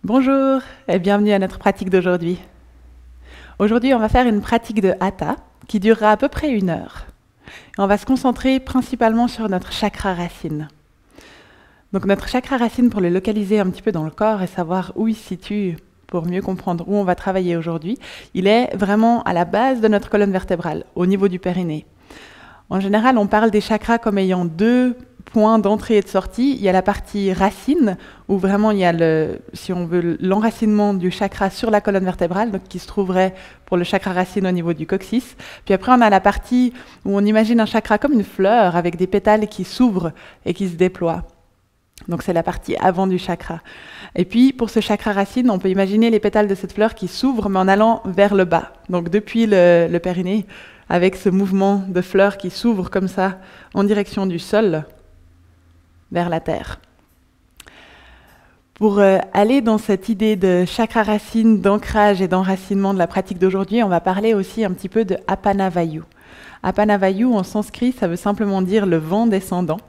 Bonjour et bienvenue à notre pratique d'aujourd'hui. Aujourd'hui, on va faire une pratique de Hatha qui durera à peu près 1 heure. Et on va se concentrer principalement sur notre chakra racine. Donc notre chakra racine, pour le localiser un petit peu dans le corps et savoir où il se situe pour mieux comprendre où on va travailler aujourd'hui, il est vraiment à la base de notre colonne vertébrale, au niveau du périnée. En général, on parle des chakras comme ayant 2 points d'entrée et de sortie. Il y a la partie racine, où vraiment il y a, si on veut, l'enracinement du chakra sur la colonne vertébrale, donc qui se trouverait pour le chakra racine au niveau du coccyx. Puis après, on a la partie où on imagine un chakra comme une fleur, avec des pétales qui s'ouvrent et qui se déploient. Donc c'est la partie avant du chakra. Et puis pour ce chakra racine, on peut imaginer les pétales de cette fleur qui s'ouvrent, mais en allant vers le bas. Donc depuis le périnée, avec ce mouvement de fleurs qui s'ouvrent comme ça, en direction du sol, vers la terre. Pour aller dans cette idée de chakra racine, d'ancrage et d'enracinement de la pratique d'aujourd'hui, on va parler aussi un petit peu de Apana Vayu. Apana Vayu, en sanskrit, ça veut simplement dire le vent descendant.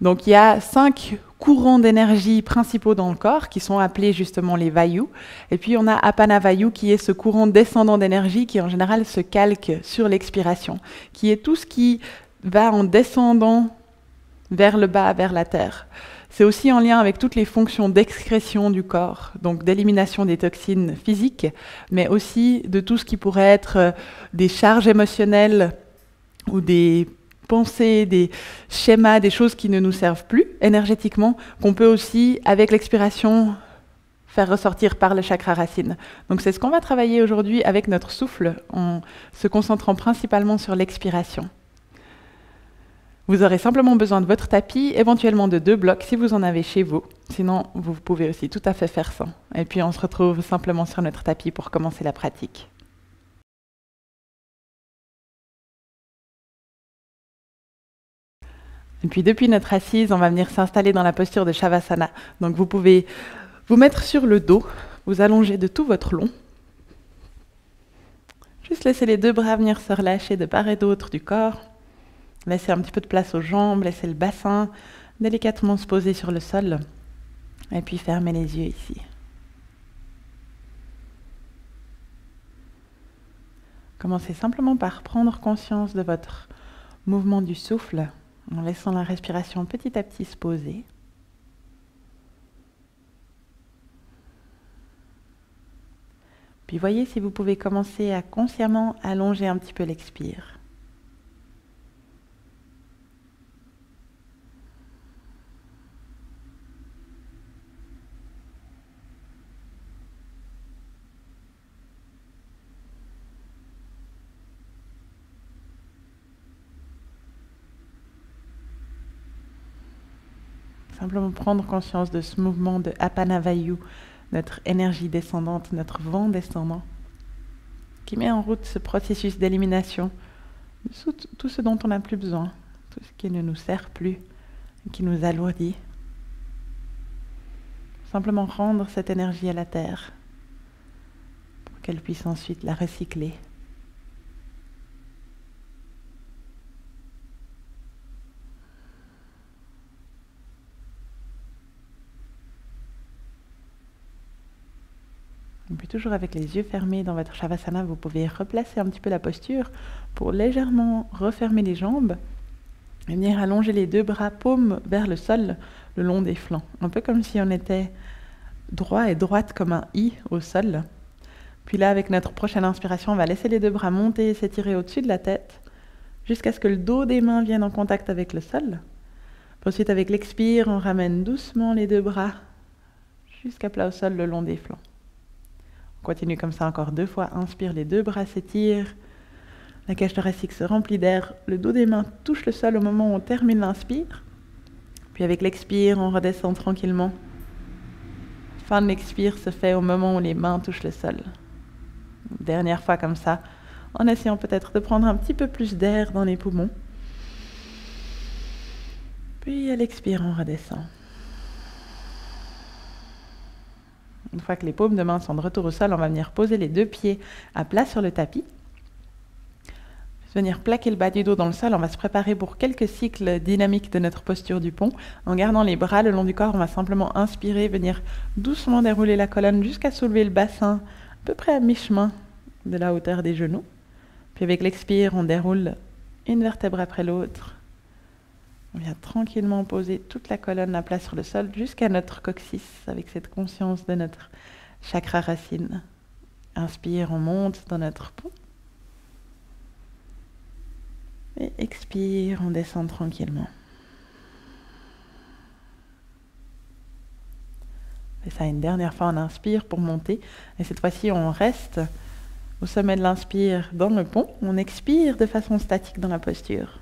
Donc il y a 5 courants d'énergie principaux dans le corps qui sont appelés justement les Vayus. Et puis on a Apana Vayu qui est ce courant descendant d'énergie qui en général se calque sur l'expiration, qui est tout ce qui va en descendant vers le bas, vers la terre. C'est aussi en lien avec toutes les fonctions d'excrétion du corps, donc d'élimination des toxines physiques, mais aussi de tout ce qui pourrait être des charges émotionnelles ou des pensées, des schémas, des choses qui ne nous servent plus énergétiquement, qu'on peut aussi, avec l'expiration, faire ressortir par le chakra racine. Donc c'est ce qu'on va travailler aujourd'hui avec notre souffle, en se concentrant principalement sur l'expiration. Vous aurez simplement besoin de votre tapis, éventuellement de 2 blocs si vous en avez chez vous. Sinon, vous pouvez aussi tout à fait faire sans. Et puis on se retrouve simplement sur notre tapis pour commencer la pratique. Et puis depuis notre assise, on va venir s'installer dans la posture de Shavasana. Donc vous pouvez vous mettre sur le dos, vous allonger de tout votre long. Juste laisser les 2 bras venir se relâcher de part et d'autre du corps. Laissez un petit peu de place aux jambes, laissez le bassin délicatement se poser sur le sol. Et puis fermez les yeux ici. Commencez simplement par prendre conscience de votre mouvement du souffle, en laissant la respiration petit à petit se poser. Puis voyez si vous pouvez commencer à consciemment allonger un petit peu l'expire. Simplement prendre conscience de ce mouvement de Apana Vayu, notre énergie descendante, notre vent descendant, qui met en route ce processus d'élimination de tout ce dont on n'a plus besoin, tout ce qui ne nous sert plus, qui nous alourdit. Simplement rendre cette énergie à la terre pour qu'elle puisse ensuite la recycler. Et puis toujours avec les yeux fermés dans votre Shavasana, vous pouvez replacer un petit peu la posture pour légèrement refermer les jambes et venir allonger les 2 bras paumes vers le sol le long des flancs. Un peu comme si on était droit et droite comme un I au sol. Puis là, avec notre prochaine inspiration, on va laisser les 2 bras monter et s'étirer au-dessus de la tête jusqu'à ce que le dos des mains vienne en contact avec le sol. Puis ensuite, avec l'expire, on ramène doucement les 2 bras jusqu'à plat au sol le long des flancs. On continue comme ça encore 2 fois. Inspire, les 2 bras s'étirent. La cage thoracique se remplit d'air. Le dos des mains touche le sol au moment où on termine l'inspire. Puis avec l'expire, on redescend tranquillement. Fin de l'expire se fait au moment où les mains touchent le sol. Dernière fois comme ça, en essayant peut-être de prendre un petit peu plus d'air dans les poumons. Puis à l'expire, on redescend. Une fois que les paumes de main sont de retour au sol, on va venir poser les 2 pieds à plat sur le tapis. venir plaquer le bas du dos dans le sol. On va se préparer pour quelques cycles dynamiques de notre posture du pont. En gardant les bras le long du corps, on va simplement inspirer, venir doucement dérouler la colonne jusqu'à soulever le bassin, à peu près à mi-chemin de la hauteur des genoux. Puis avec l'expire, on déroule une vertèbre après l'autre. On vient tranquillement poser toute la colonne à plat sur le sol jusqu'à notre coccyx avec cette conscience de notre chakra racine. Inspire, on monte dans notre pont. Et expire, on descend tranquillement. Et ça, une dernière fois, on inspire pour monter. Et cette fois-ci, on reste au sommet de l'inspire dans le pont. On expire de façon statique dans la posture.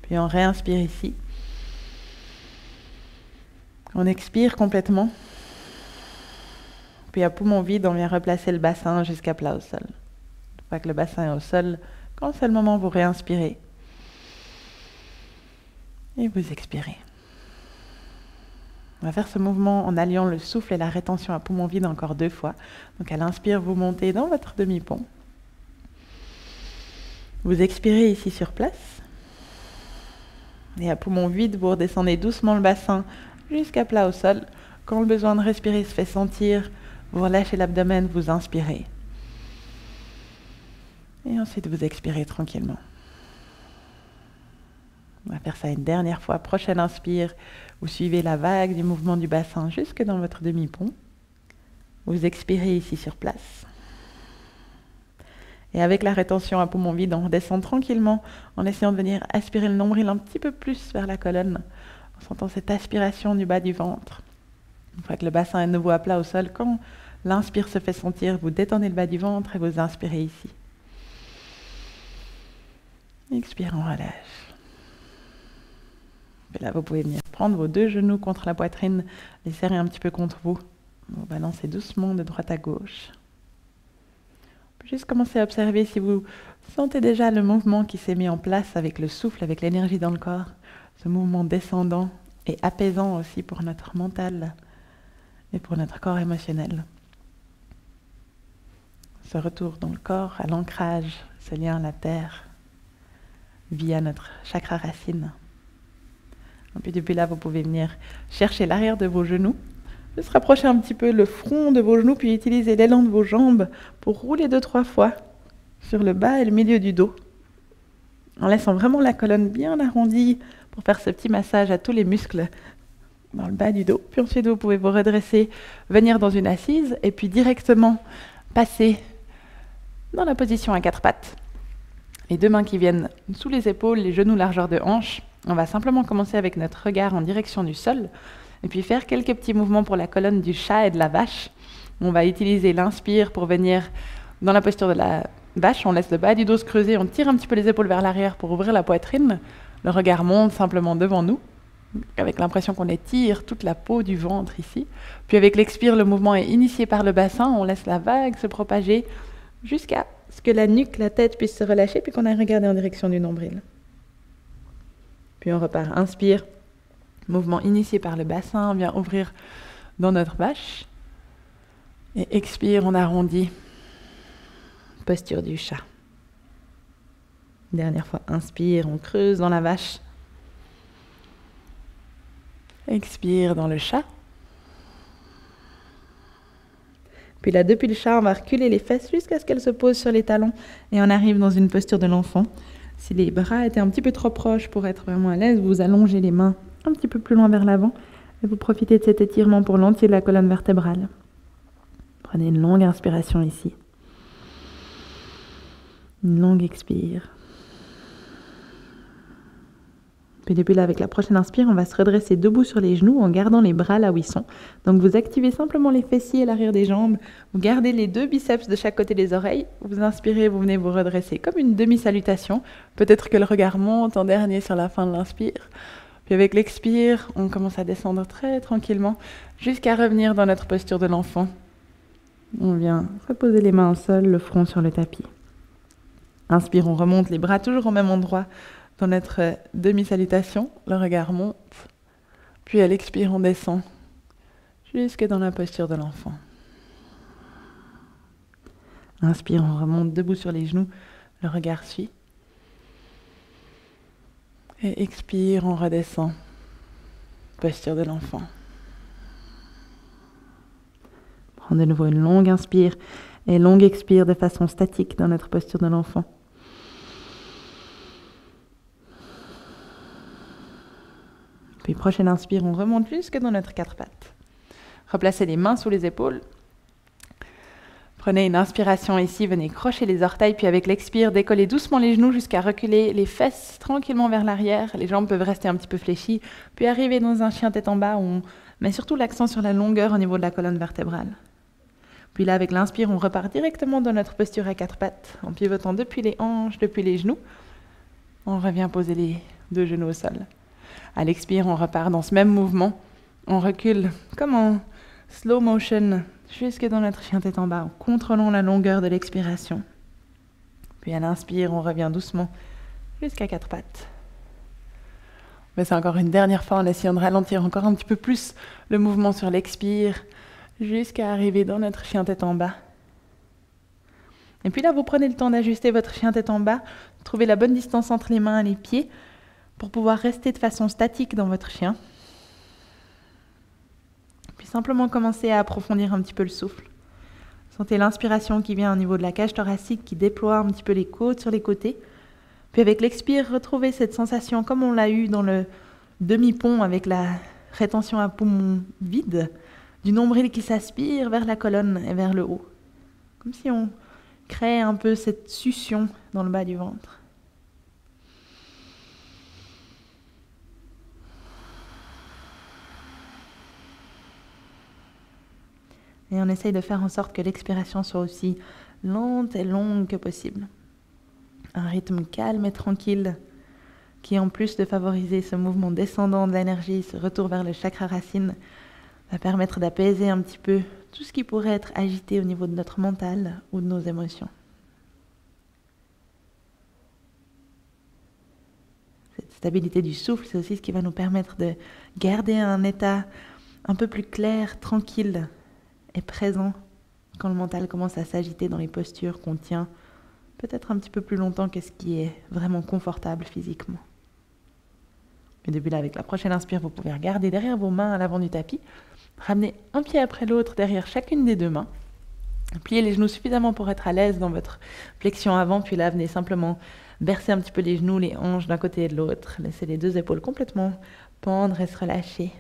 Puis on réinspire ici. On expire complètement. Puis à poumon vide, on vient replacer le bassin jusqu'à plat au sol. Une fois que le bassin est au sol, quand c'est le moment, vous réinspirez. Et vous expirez. On va faire ce mouvement en alliant le souffle et la rétention à poumon vide encore 2 fois. Donc à l'inspire, vous montez dans votre demi-pont. Vous expirez ici sur place. Et à poumon vide, vous redescendez doucement le bassin jusqu'à plat au sol. Quand le besoin de respirer se fait sentir, vous relâchez l'abdomen, vous inspirez. Et ensuite, vous expirez tranquillement. On va faire ça une dernière fois. Prochaine inspire, vous suivez la vague du mouvement du bassin jusque dans votre demi-pont. Vous expirez ici sur place. Et avec la rétention à poumon vide, on redescend tranquillement en essayant de venir aspirer le nombril un petit peu plus vers la colonne, en sentant cette aspiration du bas du ventre. Une fois que le bassin est de nouveau à plat au sol, quand l'inspire se fait sentir, vous détendez le bas du ventre et vous inspirez ici. Expire, on relâche. Et là, vous pouvez venir prendre vos 2 genoux contre la poitrine, les serrer un petit peu contre vous. Vous balancez doucement de droite à gauche. Juste commencer à observer si vous sentez déjà le mouvement qui s'est mis en place avec le souffle, avec l'énergie dans le corps. Ce mouvement descendant et apaisant aussi pour notre mental et pour notre corps émotionnel. Ce retour dans le corps, à l'ancrage, ce lien à la terre, via notre chakra racine. Et puis depuis là, vous pouvez venir chercher l'arrière de vos genoux. Juste rapprocher un petit peu le front de vos genoux, puis utiliser l'élan de vos jambes pour rouler 2-3 fois sur le bas et le milieu du dos. En laissant vraiment la colonne bien arrondie pour faire ce petit massage à tous les muscles dans le bas du dos. Puis ensuite, vous pouvez vous redresser, venir dans une assise et puis directement passer dans la position à 4 pattes. Les 2 mains qui viennent sous les épaules, les genoux largeur de hanche. On va simplement commencer avec notre regard en direction du sol. Et puis faire quelques petits mouvements pour la colonne du chat et de la vache. On va utiliser l'inspire pour venir dans la posture de la vache. On laisse le bas du dos se creuser, on tire un petit peu les épaules vers l'arrière pour ouvrir la poitrine. Le regard monte simplement devant nous, avec l'impression qu'on étire toute la peau du ventre ici. Puis avec l'expire, le mouvement est initié par le bassin. On laisse la vague se propager jusqu'à ce que la nuque, la tête puisse se relâcher, puis qu'on aille regarder en direction du nombril. Puis on repart. Inspire. Mouvement initié par le bassin, on vient ouvrir dans notre vache. Et expire, on arrondit. Posture du chat. Dernière fois, inspire, on creuse dans la vache. Expire dans le chat. Puis là, depuis le chat, on va reculer les fesses jusqu'à ce qu'elles se posent sur les talons. Et on arrive dans une posture de l'enfant. Si les bras étaient un petit peu trop proches pour être vraiment à l'aise, vous allongez les mains un petit peu plus loin vers l'avant et vous profitez de cet étirement pour l'entier de la colonne vertébrale. Prenez une longue inspiration ici. Une longue expire. Puis depuis là, avec la prochaine inspire, on va se redresser debout sur les genoux en gardant les bras là où ils sont. Donc vous activez simplement les fessiers et l'arrière des jambes. Vous gardez les 2 biceps de chaque côté des oreilles. Vous inspirez, vous venez vous redresser comme une demi-salutation. Peut-être que le regard monte en dernier sur la fin de l'inspire. Puis avec l'expire, on commence à descendre très tranquillement jusqu'à revenir dans notre posture de l'enfant. On vient reposer les mains au sol, le front sur le tapis. Inspire, on remonte les bras toujours au même endroit dans notre demi-salutation. Le regard monte. Puis à l'expire, on descend jusque dans la posture de l'enfant. Inspire, on remonte debout sur les genoux. Le regard suit. Et expire, on redescend. Posture de l'enfant. Prends de nouveau une longue inspire et longue expire de façon statique dans notre posture de l'enfant. Puis prochaine inspire, on remonte jusque dans notre quatre pattes. Replacez les mains sous les épaules. Prenez une inspiration ici, venez crocher les orteils, puis avec l'expire, décollez doucement les genoux jusqu'à reculer les fesses tranquillement vers l'arrière. Les jambes peuvent rester un petit peu fléchies, puis arriver dans un chien tête en bas où on met surtout l'accent sur la longueur au niveau de la colonne vertébrale. Puis là, avec l'inspire, on repart directement dans notre posture à quatre pattes, en pivotant depuis les hanches, depuis les genoux. On revient poser les deux genoux au sol. À l'expire, on repart dans ce même mouvement. On recule comme en slow motion jusque dans notre chien tête en bas, en contrôlant la longueur de l'expiration. Puis à l'inspire, on revient doucement jusqu'à quatre pattes. Mais c'est encore une dernière fois en essayant de ralentir encore un petit peu plus le mouvement sur l'expire, jusqu'à arriver dans notre chien tête en bas. Et puis là, vous prenez le temps d'ajuster votre chien tête en bas, trouver la bonne distance entre les mains et les pieds, pour pouvoir rester de façon statique dans votre chien. Puis simplement commencer à approfondir un petit peu le souffle. Sentez l'inspiration qui vient au niveau de la cage thoracique, qui déploie un petit peu les côtes sur les côtés. Puis avec l'expire, retrouvez cette sensation comme on l'a eu dans le demi-pont avec la rétention à poumon vide, du nombril qui s'aspire vers la colonne et vers le haut. Comme si on créait un peu cette succion dans le bas du ventre. Et on essaye de faire en sorte que l'expiration soit aussi lente et longue que possible. Un rythme calme et tranquille qui, en plus de favoriser ce mouvement descendant de l'énergie, ce retour vers le chakra racine, va permettre d'apaiser un petit peu tout ce qui pourrait être agité au niveau de notre mental ou de nos émotions. Cette stabilité du souffle, c'est aussi ce qui va nous permettre de garder un état un peu plus clair, tranquille, est présent quand le mental commence à s'agiter dans les postures qu'on tient peut-être un petit peu plus longtemps que ce qui est vraiment confortable physiquement. Et depuis là, avec la prochaine inspire, vous pouvez regarder derrière vos mains à l'avant du tapis, ramener un pied après l'autre derrière chacune des deux mains, plier les genoux suffisamment pour être à l'aise dans votre flexion avant, puis là, venez simplement bercer un petit peu les genoux, les hanches d'un côté et de l'autre, laissez les deux épaules complètement pendre et se relâcher.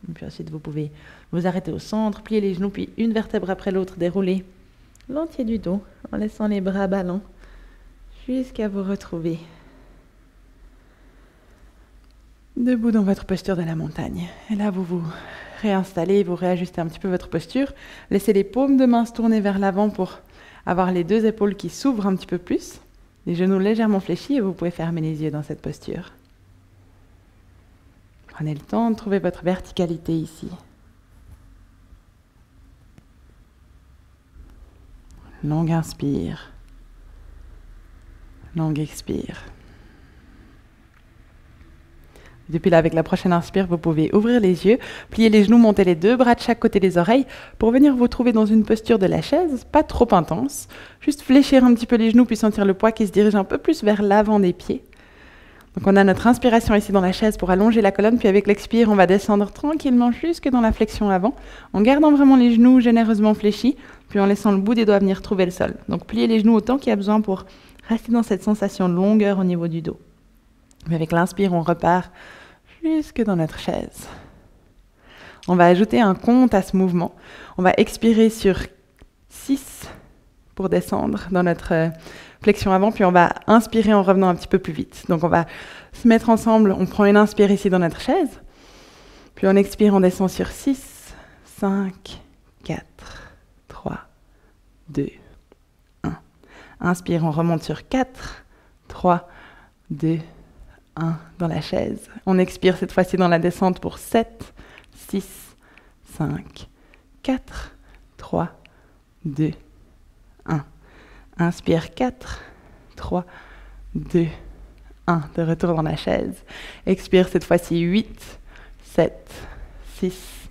Et puis ensuite, vous pouvez vous arrêter au centre, plier les genoux, puis une vertèbre après l'autre, dérouler l'entier du dos, en laissant les bras ballants, jusqu'à vous retrouver debout dans votre posture de la montagne. Et là, vous vous réinstallez, vous réajustez un petit peu votre posture. Laissez les paumes de main se tourner vers l'avant pour avoir les deux épaules qui s'ouvrent un petit peu plus, les genoux légèrement fléchis, et vous pouvez fermer les yeux dans cette posture. Prenez le temps de trouver votre verticalité ici. Longue inspire. Longue expire. Depuis là, avec la prochaine inspire, vous pouvez ouvrir les yeux, plier les genoux, monter les deux bras de chaque côté des oreilles pour venir vous trouver dans une posture de la chaise, pas trop intense. Juste fléchir un petit peu les genoux puis sentir le poids qui se dirige un peu plus vers l'avant des pieds. Donc on a notre inspiration ici dans la chaise pour allonger la colonne, puis avec l'expire, on va descendre tranquillement jusque dans la flexion avant, en gardant vraiment les genoux généreusement fléchis, puis en laissant le bout des doigts venir trouver le sol. Donc pliez les genoux autant qu'il y a besoin pour rester dans cette sensation de longueur au niveau du dos. Mais avec l'inspire, on repart jusque dans notre chaise. On va ajouter un compte à ce mouvement. On va expirer sur 6 pour descendre dans notre flexion avant, puis on va inspirer en revenant un petit peu plus vite. Donc on va se mettre ensemble, on prend une inspire ici dans notre chaise, puis on expire, on descend sur 6, 5, 4, 3, 2, 1. Inspire, on remonte sur 4, 3, 2, 1 dans la chaise. On expire cette fois-ci dans la descente pour 7, 6, 5, 4, 3, 2, 1. Inspire 4, 3, 2, 1. De retour dans la chaise. Expire cette fois-ci 8, 7, 6,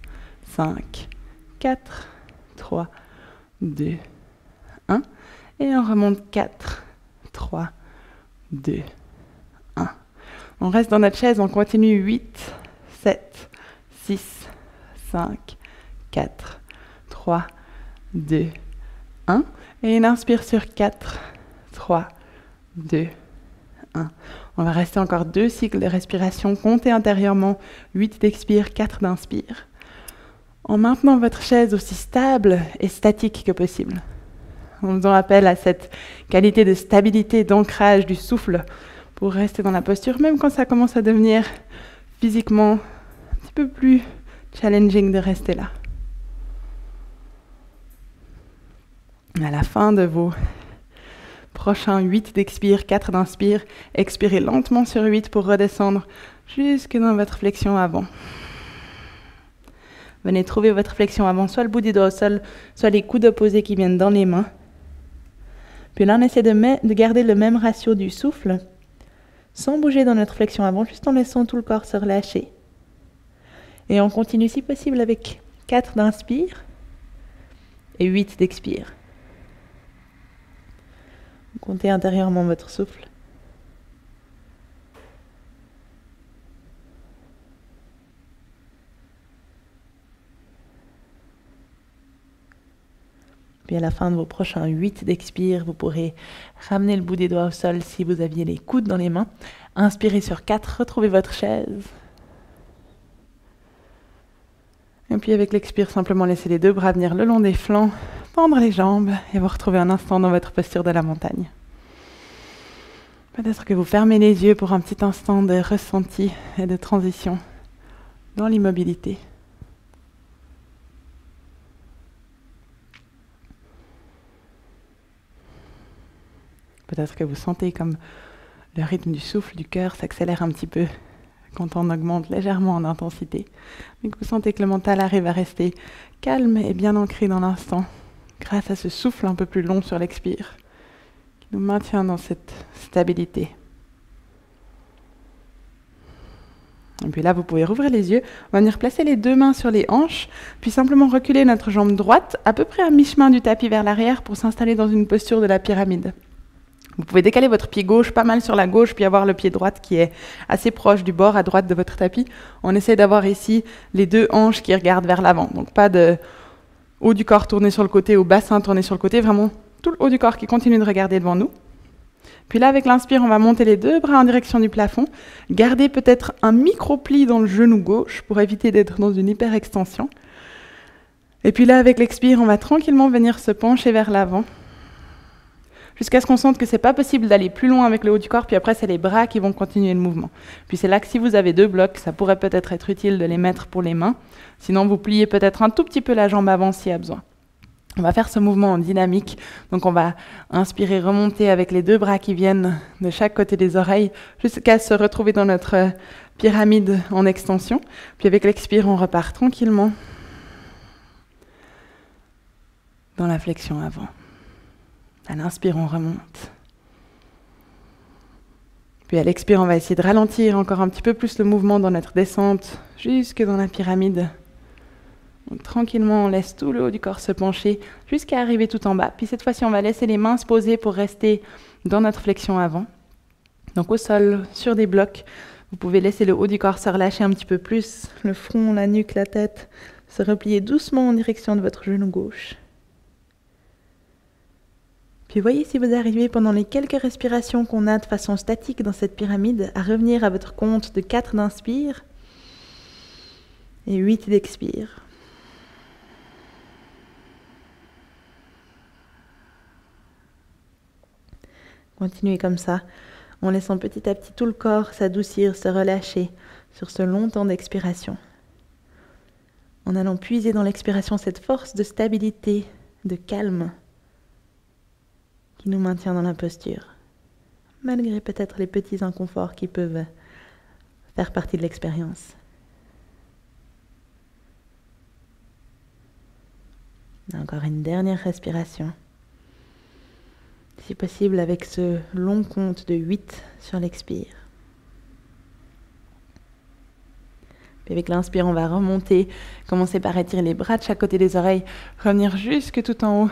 5, 4, 3, 2, 1. Et on remonte 4, 3, 2, 1. On reste dans notre chaise, on continue 8, 7, 6, 5, 4, 3, 2, 1. Et une inspire sur 4, 3, 2, 1. On va rester encore 2 cycles de respiration. Comptez intérieurement 8 d'expire, 4 d'inspire. En maintenant votre chaise aussi stable et statique que possible. En faisant appel à cette qualité de stabilité, d'ancrage du souffle pour rester dans la posture, même quand ça commence à devenir physiquement un petit peu plus challenging de rester là. À la fin de vos prochains 8 d'expire, 4 d'inspire, expirez lentement sur 8 pour redescendre jusque dans votre flexion avant. Venez trouver votre flexion avant, soit le bout des doigts au sol, soit les coudes opposés qui viennent dans les mains. Puis là, on essaie de garder le même ratio du souffle, sans bouger dans notre flexion avant, juste en laissant tout le corps se relâcher. Et on continue si possible avec 4 d'inspire et 8 d'expire. Comptez intérieurement votre souffle. Puis à la fin de vos prochains 8 d'expire, vous pourrez ramener le bout des doigts au sol si vous aviez les coudes dans les mains. Inspirez sur 4, retrouvez votre chaise. Et puis avec l'expire, simplement laissez les 2 bras venir le long des flancs, tendre les jambes et vous retrouvez un instant dans votre posture de la montagne. Peut-être que vous fermez les yeux pour un petit instant de ressenti et de transition dans l'immobilité. Peut-être que vous sentez comme le rythme du souffle, du cœur s'accélère un petit peu quand on augmente légèrement en intensité. Mais que vous sentez que le mental arrive à rester calme et bien ancré dans l'instant, grâce à ce souffle un peu plus long sur l'expire, qui nous maintient dans cette stabilité. Et puis là, vous pouvez rouvrir les yeux, on va venir placer les 2 mains sur les hanches, puis simplement reculer notre jambe droite, à peu près à mi-chemin du tapis vers l'arrière, pour s'installer dans une posture de la pyramide. Vous pouvez décaler votre pied gauche pas mal sur la gauche, puis avoir le pied droit qui est assez proche du bord à droite de votre tapis. On essaie d'avoir ici les 2 hanches qui regardent vers l'avant. Donc pas de haut du corps tourné sur le côté ou bassin tourné sur le côté, vraiment tout le haut du corps qui continue de regarder devant nous. Puis là, avec l'inspire, on va monter les 2 bras en direction du plafond. Gardez peut-être un micro-pli dans le genou gauche pour éviter d'être dans une hyper-extension. Et puis là, avec l'expire, on va tranquillement venir se pencher vers l'avant, jusqu'à ce qu'on sente que c'est pas possible d'aller plus loin avec le haut du corps, puis après c'est les bras qui vont continuer le mouvement. Puis c'est là que si vous avez 2 blocs, ça pourrait peut-être être utile de les mettre pour les mains. Sinon, vous pliez peut-être un tout petit peu la jambe avant s'il y a besoin. On va faire ce mouvement en dynamique. Donc on va inspirer, remonter avec les 2 bras qui viennent de chaque côté des oreilles, jusqu'à se retrouver dans notre pyramide en extension. Puis avec l'expire, on repart tranquillement dans la flexion avant. À l'inspire, on remonte. Puis à l'expire, on va essayer de ralentir encore un petit peu plus le mouvement dans notre descente, jusque dans la pyramide. Donc, tranquillement, on laisse tout le haut du corps se pencher jusqu'à arriver tout en bas. Puis cette fois-ci, on va laisser les mains se poser pour rester dans notre flexion avant. Donc au sol, sur des blocs, vous pouvez laisser le haut du corps se relâcher un petit peu plus, le front, la nuque, la tête, se replier doucement en direction de votre genou gauche. Puis voyez si vous arrivez pendant les quelques respirations qu'on a de façon statique dans cette pyramide à revenir à votre compte de 4 d'inspire et 8 d'expire. Continuez comme ça, en laissant petit à petit tout le corps s'adoucir, se relâcher sur ce long temps d'expiration. En allant puiser dans l'expiration cette force de stabilité, de calme, qui nous maintient dans la posture, malgré peut-être les petits inconforts qui peuvent faire partie de l'expérience. Encore une dernière respiration. Si possible avec ce long compte de 8 sur l'expire. Puis avec l'inspire, on va remonter, commencer par étirer les bras de chaque côté des oreilles, revenir jusque tout en haut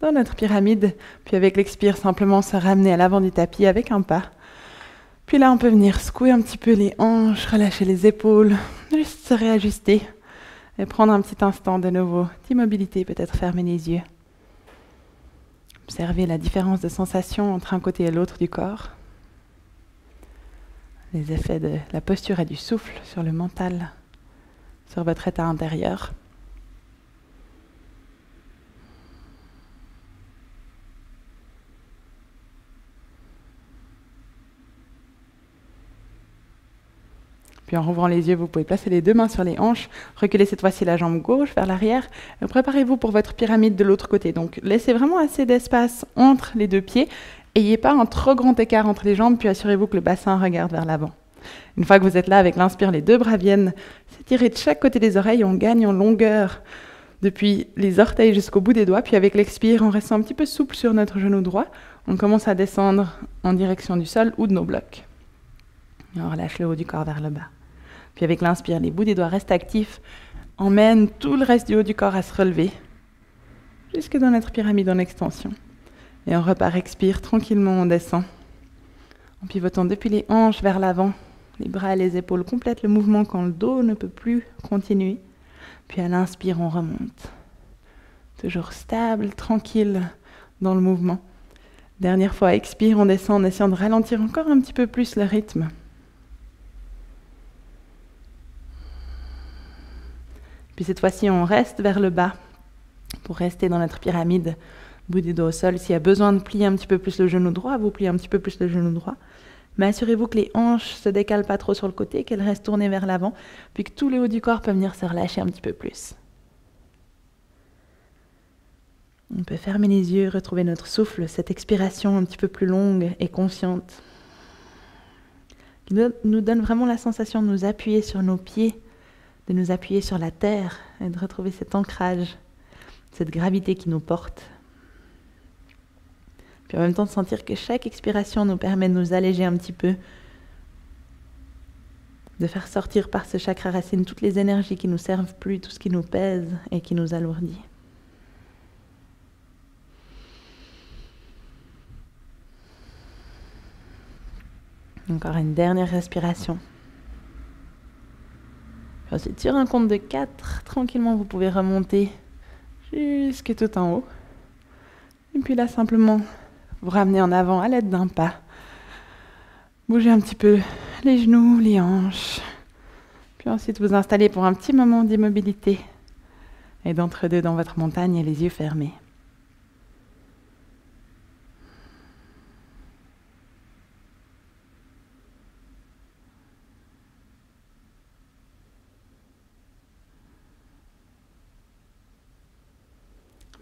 dans notre pyramide. Puis avec l'expire, simplement se ramener à l'avant du tapis avec un pas. Puis là, on peut venir secouer un petit peu les hanches, relâcher les épaules, juste se réajuster et prendre un petit instant de nouveau d'immobilité, peut-être fermer les yeux. Observez la différence de sensation entre un côté et l'autre du corps. Les effets de la posture et du souffle sur le mental, sur votre état intérieur. Puis en rouvrant les yeux, vous pouvez placer les deux mains sur les hanches, reculer cette fois-ci la jambe gauche vers l'arrière, et préparez-vous pour votre pyramide de l'autre côté. Donc laissez vraiment assez d'espace entre les deux pieds, ayez pas un trop grand écart entre les jambes, puis assurez-vous que le bassin regarde vers l'avant. Une fois que vous êtes là, avec l'inspire, les deux bras viennent s'étirer de chaque côté des oreilles, on gagne en longueur depuis les orteils jusqu'au bout des doigts, puis avec l'expire, on reste un petit peu souple sur notre genou droit, on commence à descendre en direction du sol ou de nos blocs. Et on relâche le haut du corps vers le bas. Puis avec l'inspire, les bouts des doigts restent actifs, emmène tout le reste du haut du corps à se relever, jusque dans notre pyramide en extension. Et on repart, expire, tranquillement on descend, en pivotant depuis les hanches vers l'avant, les bras et les épaules complètent le mouvement quand le dos ne peut plus continuer. Puis à l'inspire, on remonte. Toujours stable, tranquille dans le mouvement. Dernière fois, expire, on descend en essayant de ralentir encore un petit peu plus le rythme. Puis cette fois-ci, on reste vers le bas pour rester dans notre pyramide, bout des dos au sol. S'il y a besoin de plier un petit peu plus le genou droit, vous pliez un petit peu plus le genou droit. Mais assurez-vous que les hanches ne se décalent pas trop sur le côté, qu'elles restent tournées vers l'avant, puis que tout le haut du corps peut venir se relâcher un petit peu plus. On peut fermer les yeux, retrouver notre souffle, cette expiration un petit peu plus longue et consciente, qui nous donne vraiment la sensation de nous appuyer sur nos pieds, de nous appuyer sur la terre et de retrouver cet ancrage, cette gravité qui nous porte. Puis en même temps de sentir que chaque expiration nous permet de nous alléger un petit peu, de faire sortir par ce chakra racine toutes les énergies qui ne nous servent plus, tout ce qui nous pèse et qui nous alourdit. Encore une dernière respiration. Ensuite, sur un compte de 4, tranquillement, vous pouvez remonter jusque tout en haut. Et puis là, simplement, vous ramenez en avant à l'aide d'un pas. Bougez un petit peu les genoux, les hanches. Puis ensuite, vous installez pour un petit moment d'immobilité. Et d'entre-deux dans votre montagne et les yeux fermés.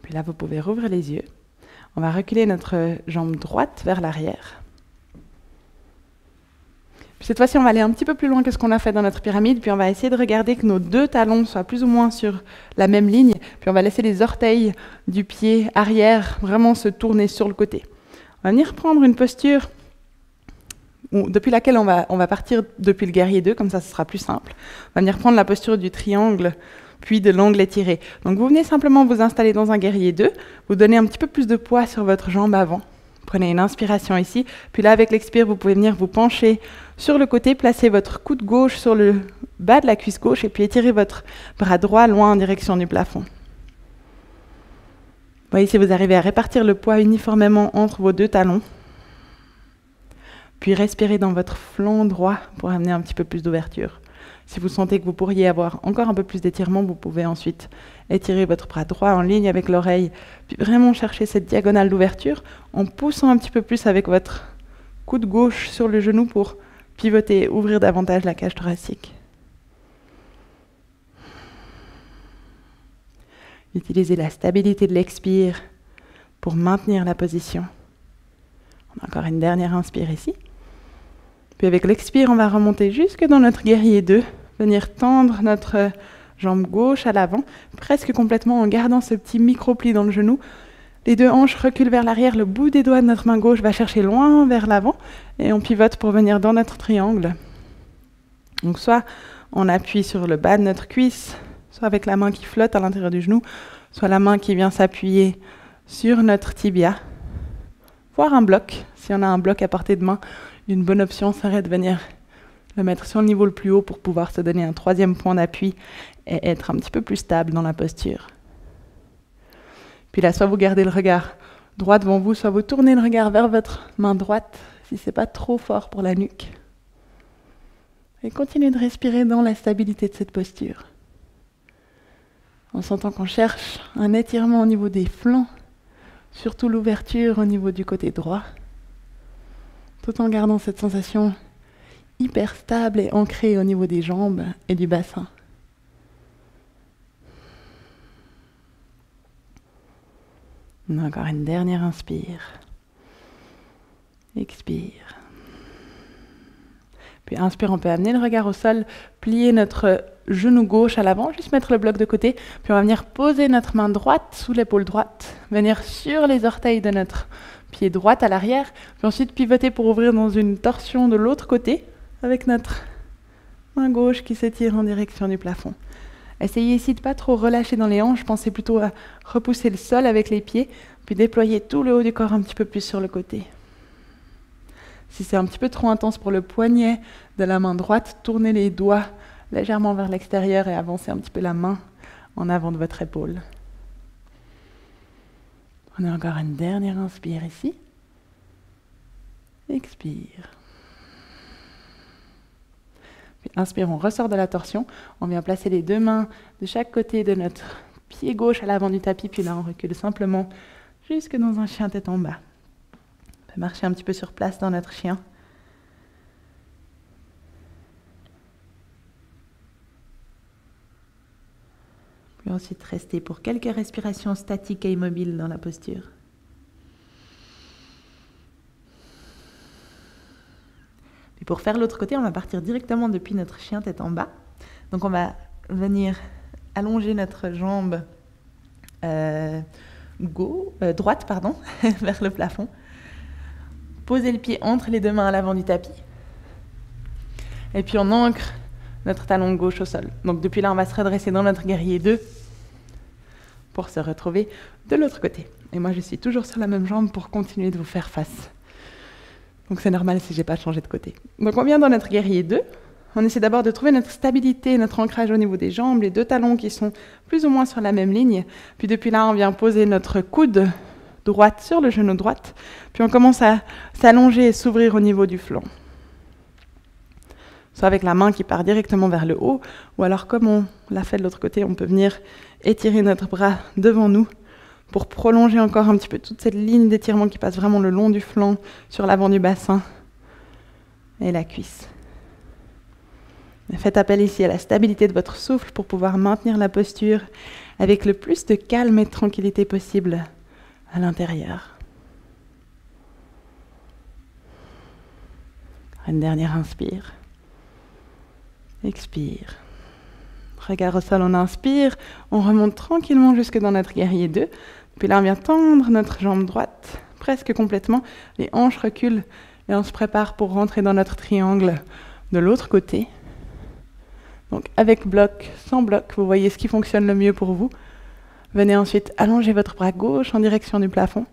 Puis là, vous pouvez rouvrir les yeux. On va reculer notre jambe droite vers l'arrière. Puis cette fois-ci, on va aller un petit peu plus loin que ce qu'on a fait dans notre pyramide. Puis on va essayer de regarder que nos deux talons soient plus ou moins sur la même ligne. Puis on va laisser les orteils du pied arrière vraiment se tourner sur le côté. On va venir prendre une posture depuis laquelle on va partir depuis le guerrier 2, comme ça, ce sera plus simple. On va venir prendre la posture du triangle, puis de l'angle étiré. Donc vous venez simplement vous installer dans un guerrier 2, vous donnez un petit peu plus de poids sur votre jambe avant. Prenez une inspiration ici, puis là avec l'expire, vous pouvez venir vous pencher sur le côté, placer votre coude gauche sur le bas de la cuisse gauche et puis étirer votre bras droit loin en direction du plafond. Voyez si vous arrivez à répartir le poids uniformément entre vos deux talons. Puis respirez dans votre flanc droit pour amener un petit peu plus d'ouverture. Si vous sentez que vous pourriez avoir encore un peu plus d'étirement, vous pouvez ensuite étirer votre bras droit en ligne avec l'oreille, puis vraiment chercher cette diagonale d'ouverture en poussant un petit peu plus avec votre coude gauche sur le genou pour pivoter et ouvrir davantage la cage thoracique. Utilisez la stabilité de l'expire pour maintenir la position. On a encore une dernière inspire ici. Puis avec l'expire, on va remonter jusque dans notre guerrier 2, venir tendre notre jambe gauche à l'avant, presque complètement en gardant ce petit micro-pli dans le genou. Les deux hanches reculent vers l'arrière, le bout des doigts de notre main gauche va chercher loin vers l'avant et on pivote pour venir dans notre triangle. Donc soit on appuie sur le bas de notre cuisse, soit avec la main qui flotte à l'intérieur du genou, soit la main qui vient s'appuyer sur notre tibia, voire un bloc. Si on a un bloc à portée de main, une bonne option serait de venir le mettre sur le niveau le plus haut pour pouvoir se donner un troisième point d'appui et être un petit peu plus stable dans la posture. Puis là, soit vous gardez le regard droit devant vous, soit vous tournez le regard vers votre main droite, si ce n'est pas trop fort pour la nuque. Et continuez de respirer dans la stabilité de cette posture. En sentant qu'on cherche un étirement au niveau des flancs, surtout l'ouverture au niveau du côté droit, tout en gardant cette sensation hyper stable et ancrée au niveau des jambes et du bassin. On a encore une dernière inspire. Expire. Puis inspire, on peut amener le regard au sol, plier notre genou gauche à l'avant, juste mettre le bloc de côté, puis on va venir poser notre main droite sous l'épaule droite, venir sur les orteils de notre pied droit à l'arrière, puis ensuite pivoter pour ouvrir dans une torsion de l'autre côté, avec notre main gauche qui s'étire en direction du plafond. Essayez ici de ne pas trop relâcher dans les hanches, pensez plutôt à repousser le sol avec les pieds, puis déployer tout le haut du corps un petit peu plus sur le côté. Si c'est un petit peu trop intense pour le poignet de la main droite, tournez les doigts légèrement vers l'extérieur et avancez un petit peu la main en avant de votre épaule. Prenez encore une dernière inspire ici. Expire. Puis inspire, on ressort de la torsion. On vient placer les deux mains de chaque côté de notre pied gauche à l'avant du tapis, puis là on recule simplement jusque dans un chien tête en bas. On peut marcher un petit peu sur place dans notre chien. Puis ensuite rester pour quelques respirations statiques et immobiles dans la posture. Puis pour faire l'autre côté, on va partir directement depuis notre chien tête en bas. Donc on va venir allonger notre jambe droite vers le plafond. Poser le pied entre les deux mains à l'avant du tapis. Et puis on ancre notre talon gauche au sol. Donc depuis là, on va se redresser dans notre guerrier 2 pour se retrouver de l'autre côté. Et moi, je suis toujours sur la même jambe pour continuer de vous faire face. Donc c'est normal si je n'ai pas changé de côté. Donc on vient dans notre guerrier 2. On essaie d'abord de trouver notre stabilité, notre ancrage au niveau des jambes, les deux talons qui sont plus ou moins sur la même ligne. Puis depuis là, on vient poser notre coude droite sur le genou droite. Puis on commence à s'allonger et s'ouvrir au niveau du flanc. Soit avec la main qui part directement vers le haut, ou alors comme on l'a fait de l'autre côté, on peut venir étirer notre bras devant nous pour prolonger encore un petit peu toute cette ligne d'étirement qui passe vraiment le long du flanc, sur l'avant du bassin et la cuisse. Faites appel ici à la stabilité de votre souffle pour pouvoir maintenir la posture avec le plus de calme et de tranquillité possible à l'intérieur. Une dernière inspire. Expire. Regard au sol, on inspire, on remonte tranquillement jusque dans notre guerrier 2. Puis là, on vient tendre notre jambe droite, presque complètement. Les hanches reculent et on se prépare pour rentrer dans notre triangle de l'autre côté. Donc avec bloc, sans bloc, vous voyez ce qui fonctionne le mieux pour vous. Venez ensuite allonger votre bras gauche en direction du plafond.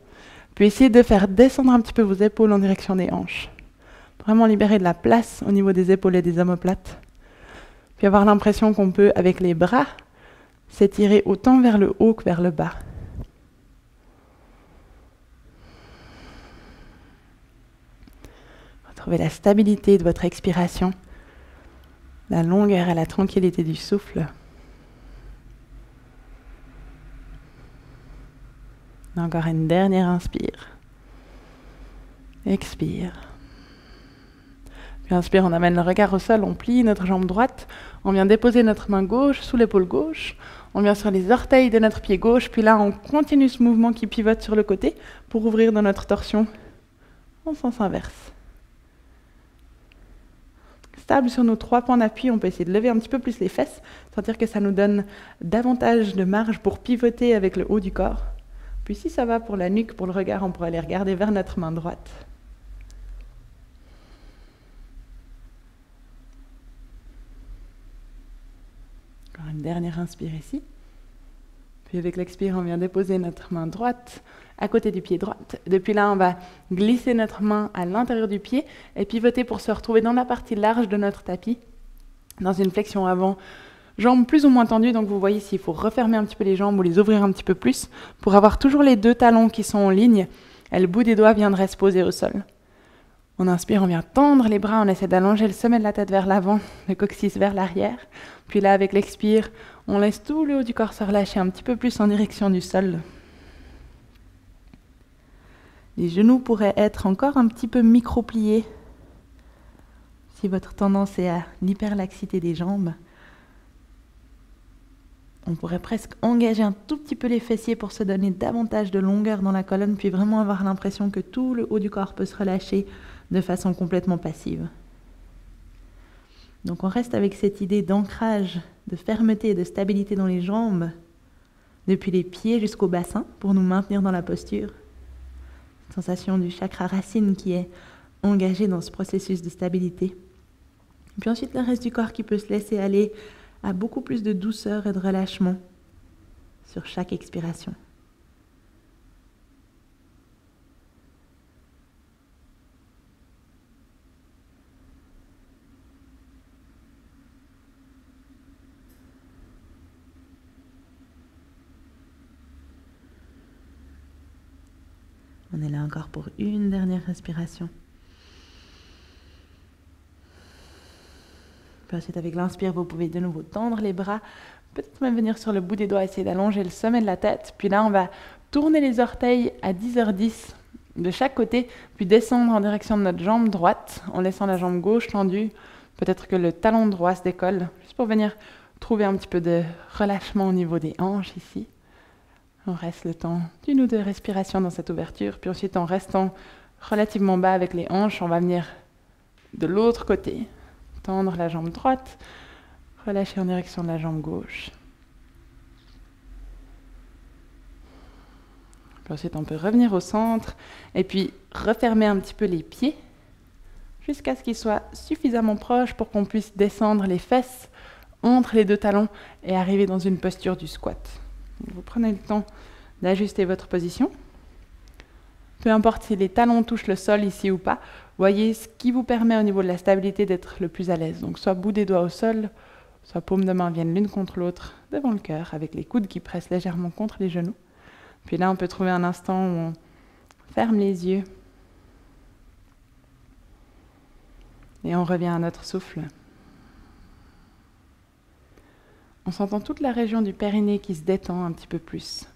Puis essayez de faire descendre un petit peu vos épaules en direction des hanches. Vraiment libérer de la place au niveau des épaules et des omoplates. Puis avoir l'impression qu'on peut, avec les bras, s'étirer autant vers le haut que vers le bas. Retrouvez la stabilité de votre expiration, la longueur et la tranquillité du souffle. Encore une dernière inspire. Expire. Puis inspire, on amène le regard au sol, on plie notre jambe droite, on vient déposer notre main gauche sous l'épaule gauche, on vient sur les orteils de notre pied gauche, puis là on continue ce mouvement qui pivote sur le côté pour ouvrir dans notre torsion en sens inverse. Stable sur nos 3 points d'appui, on peut essayer de lever un petit peu plus les fesses, sentir que ça nous donne davantage de marge pour pivoter avec le haut du corps. Puis si ça va pour la nuque, pour le regard, on pourrait aller regarder vers notre main droite. Encore une dernière inspire ici. Puis avec l'expire, on vient déposer notre main droite à côté du pied droit. Depuis là, on va glisser notre main à l'intérieur du pied et pivoter pour se retrouver dans la partie large de notre tapis, dans une flexion avant, jambes plus ou moins tendues. Donc vous voyez ici, il faut refermer un petit peu les jambes ou les ouvrir un petit peu plus pour avoir toujours les deux talons qui sont en ligne et le bout des doigts viendrait se poser au sol. On inspire, on vient tendre les bras, on essaie d'allonger le sommet de la tête vers l'avant, le coccyx vers l'arrière. Puis là, avec l'expire, on laisse tout le haut du corps se relâcher un petit peu plus en direction du sol. Les genoux pourraient être encore un petit peu micro-pliés si votre tendance est à l'hyperlaxité des jambes. On pourrait presque engager un tout petit peu les fessiers pour se donner davantage de longueur dans la colonne, puis vraiment avoir l'impression que tout le haut du corps peut se relâcher de façon complètement passive. Donc on reste avec cette idée d'ancrage, de fermeté et de stabilité dans les jambes, depuis les pieds jusqu'au bassin, pour nous maintenir dans la posture. Sensation du chakra racine qui est engagé dans ce processus de stabilité. Et puis ensuite le reste du corps qui peut se laisser aller à beaucoup plus de douceur et de relâchement sur chaque expiration. On est là encore pour une dernière respiration. Puis ensuite, avec l'inspire, vous pouvez de nouveau tendre les bras, peut-être même venir sur le bout des doigts, essayer d'allonger le sommet de la tête. Puis là, on va tourner les orteils à 10h10 de chaque côté, puis descendre en direction de notre jambe droite, en laissant la jambe gauche tendue. Peut-être que le talon droit se décolle, juste pour venir trouver un petit peu de relâchement au niveau des hanches ici. On reste le temps d'une ou deux respirations dans cette ouverture, puis ensuite en restant relativement bas avec les hanches, on va venir de l'autre côté, tendre la jambe droite, relâcher en direction de la jambe gauche. Puis ensuite on peut revenir au centre et puis refermer un petit peu les pieds jusqu'à ce qu'ils soient suffisamment proches pour qu'on puisse descendre les fesses entre les deux talons et arriver dans une posture du squat. Vous prenez le temps d'ajuster votre position. Peu importe si les talons touchent le sol ici ou pas, voyez ce qui vous permet au niveau de la stabilité d'être le plus à l'aise. Donc soit bout des doigts au sol, soit paumes de main viennent l'une contre l'autre devant le cœur avec les coudes qui pressent légèrement contre les genoux. Puis là, on peut trouver un instant où on ferme les yeux et on revient à notre souffle. On s'entend toute la région du périnée qui se détend un petit peu plus.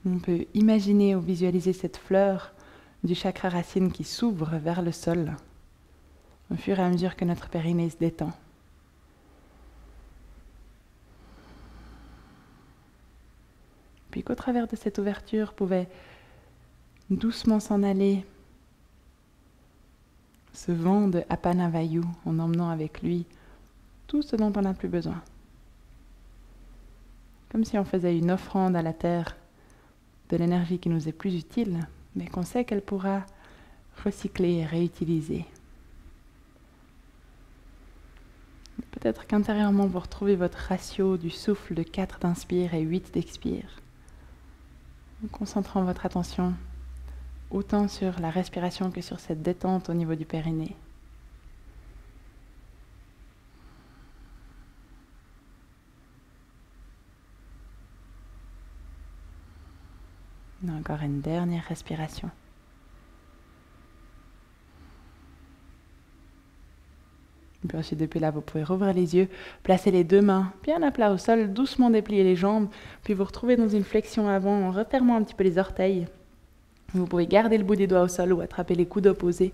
On peut imaginer ou visualiser cette fleur du chakra racine qui s'ouvre vers le sol au fur et à mesure que notre périnée se détend. Puis qu'au travers de cette ouverture pouvait doucement s'en aller ce vent de Apana Vayu en emmenant avec lui tout ce dont on n'a plus besoin. Comme si on faisait une offrande à la terre de l'énergie qui nous est plus utile, mais qu'on sait qu'elle pourra recycler et réutiliser. Peut-être qu'intérieurement vous retrouvez votre ratio du souffle de 4 d'inspire et 8 d'expire, en concentrant votre attention autant sur la respiration que sur cette détente au niveau du périnée. Encore une dernière respiration. Et puis ensuite, depuis là, vous pouvez rouvrir les yeux, placer les deux mains bien à plat au sol, doucement déplier les jambes, puis vous retrouvez dans une flexion avant en refermant un petit peu les orteils. Vous pouvez garder le bout des doigts au sol ou attraper les coudes opposés.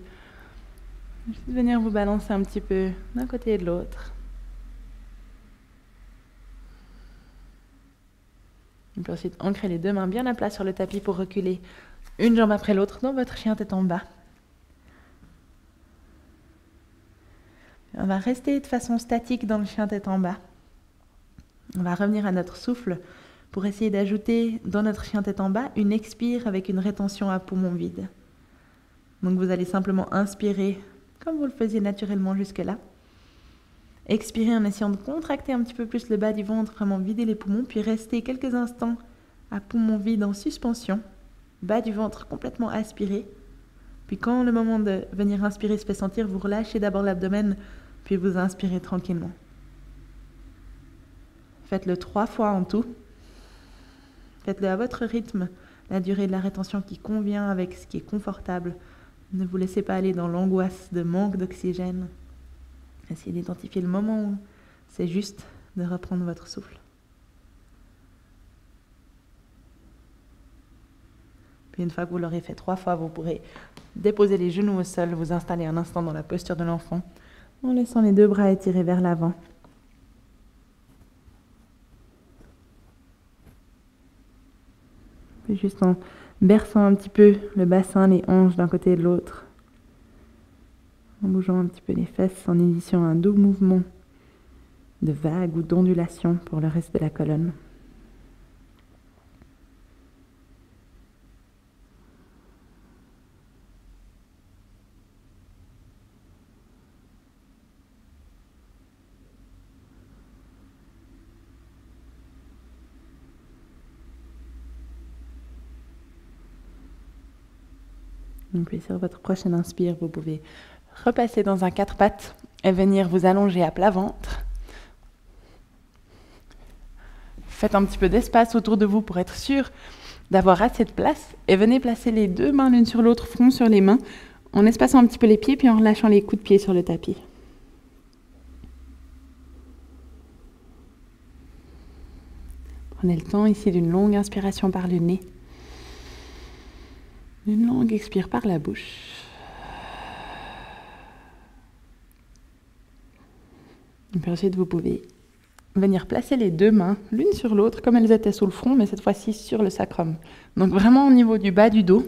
Juste venir vous balancer un petit peu d'un côté et de l'autre. Et puis ensuite, ancrez les deux mains bien à plat sur le tapis pour reculer une jambe après l'autre dans votre chien tête en bas. On va rester de façon statique dans le chien tête en bas. On va revenir à notre souffle pour essayer d'ajouter dans notre chien tête en bas une expire avec une rétention à poumon vide. Donc vous allez simplement inspirer comme vous le faisiez naturellement jusque-là. Expirez en essayant de contracter un petit peu plus le bas du ventre, vraiment vider les poumons, puis restez quelques instants à poumon vide en suspension, bas du ventre complètement aspiré. Puis quand le moment de venir inspirer se fait sentir, vous relâchez d'abord l'abdomen, puis vous inspirez tranquillement. Faites-le 3 fois en tout. Faites-le à votre rythme, la durée de la rétention qui convient avec ce qui est confortable. Ne vous laissez pas aller dans l'angoisse de manque d'oxygène. Essayez d'identifier le moment où c'est juste de reprendre votre souffle. Puis une fois que vous l'aurez fait 3 fois, vous pourrez déposer les genoux au sol, vous installer un instant dans la posture de l'enfant, en laissant les 2 bras étirés vers l'avant. Puis juste en berçant un petit peu le bassin, les hanches d'un côté et de l'autre, en bougeant un petit peu les fesses, en initiant un doux mouvement de vague ou d'ondulation pour le reste de la colonne. Puis sur votre prochaine inspire, vous pouvez repasser dans un 4 pattes et venir vous allonger à plat ventre. Faites un petit peu d'espace autour de vous pour être sûr d'avoir assez de place et venez placer les 2 mains l'une sur l'autre, front sur les mains, en espaçant un petit peu les pieds puis en relâchant les coups de pied sur le tapis. Prenez le temps ici d'une longue inspiration par le nez. Une longue expire par la bouche. Et puis ensuite, vous pouvez venir placer les 2 mains l'une sur l'autre comme elles étaient sous le front, mais cette fois-ci sur le sacrum. Donc vraiment au niveau du bas du dos.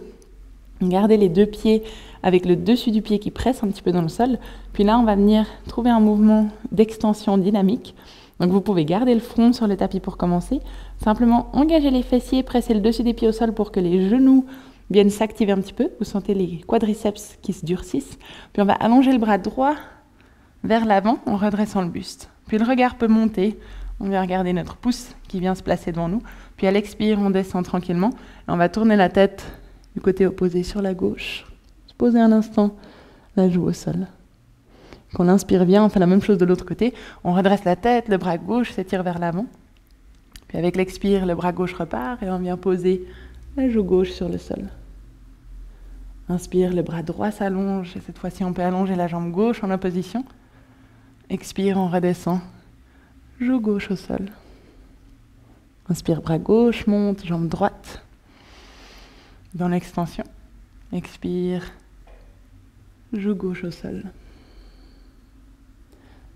Gardez les 2 pieds avec le dessus du pied qui presse un petit peu dans le sol. Puis là, on va venir trouver un mouvement d'extension dynamique. Donc vous pouvez garder le front sur le tapis pour commencer. Simplement engager les fessiers, presser le dessus des pieds au sol pour que les genoux viennent s'activer un petit peu. Vous sentez les quadriceps qui se durcissent. Puis on va allonger le bras droit vers l'avant en redressant le buste. Puis le regard peut monter. On vient regarder notre pouce qui vient se placer devant nous. Puis à l'expire, on descend tranquillement. Et on va tourner la tête du côté opposé sur la gauche. Se poser un instant, la joue au sol. Quand on inspire bien, on fait la même chose de l'autre côté. On redresse la tête, le bras gauche s'étire vers l'avant. Puis avec l'expire, le bras gauche repart et on vient poser la joue gauche sur le sol. Inspire, le bras droit s'allonge. Et cette fois-ci, on peut allonger la jambe gauche en opposition. Expire, on redescend. Joue gauche au sol. Inspire, bras gauche, monte, jambe droite. Dans l'extension. Expire. Joue gauche au sol.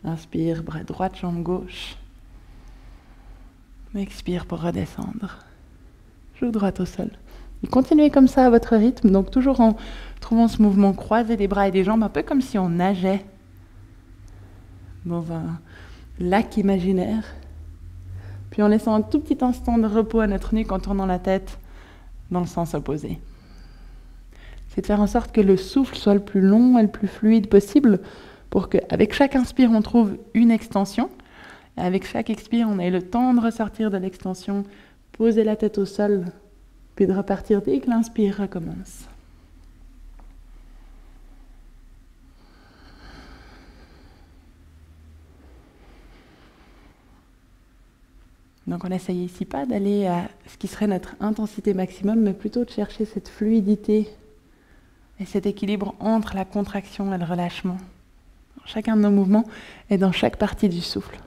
Inspire, bras droit, jambe gauche. Expire pour redescendre. Joue droite au sol. Et continuez comme ça à votre rythme, donc toujours en trouvant ce mouvement croisé des bras et des jambes, un peu comme si on nageait dans un lac imaginaire. Puis en laissant un tout petit instant de repos à notre nuque en tournant la tête dans le sens opposé. C'est de faire en sorte que le souffle soit le plus long et le plus fluide possible pour qu'avec chaque inspire, on trouve une extension. Et avec chaque expire, on ait le temps de ressortir de l'extension, poser la tête au sol, puis de repartir dès que l'inspire recommence. Donc on essaye ici pas d'aller à ce qui serait notre intensité maximum, mais plutôt de chercher cette fluidité et cet équilibre entre la contraction et le relâchement. Chacun de nos mouvements est dans chaque partie du souffle.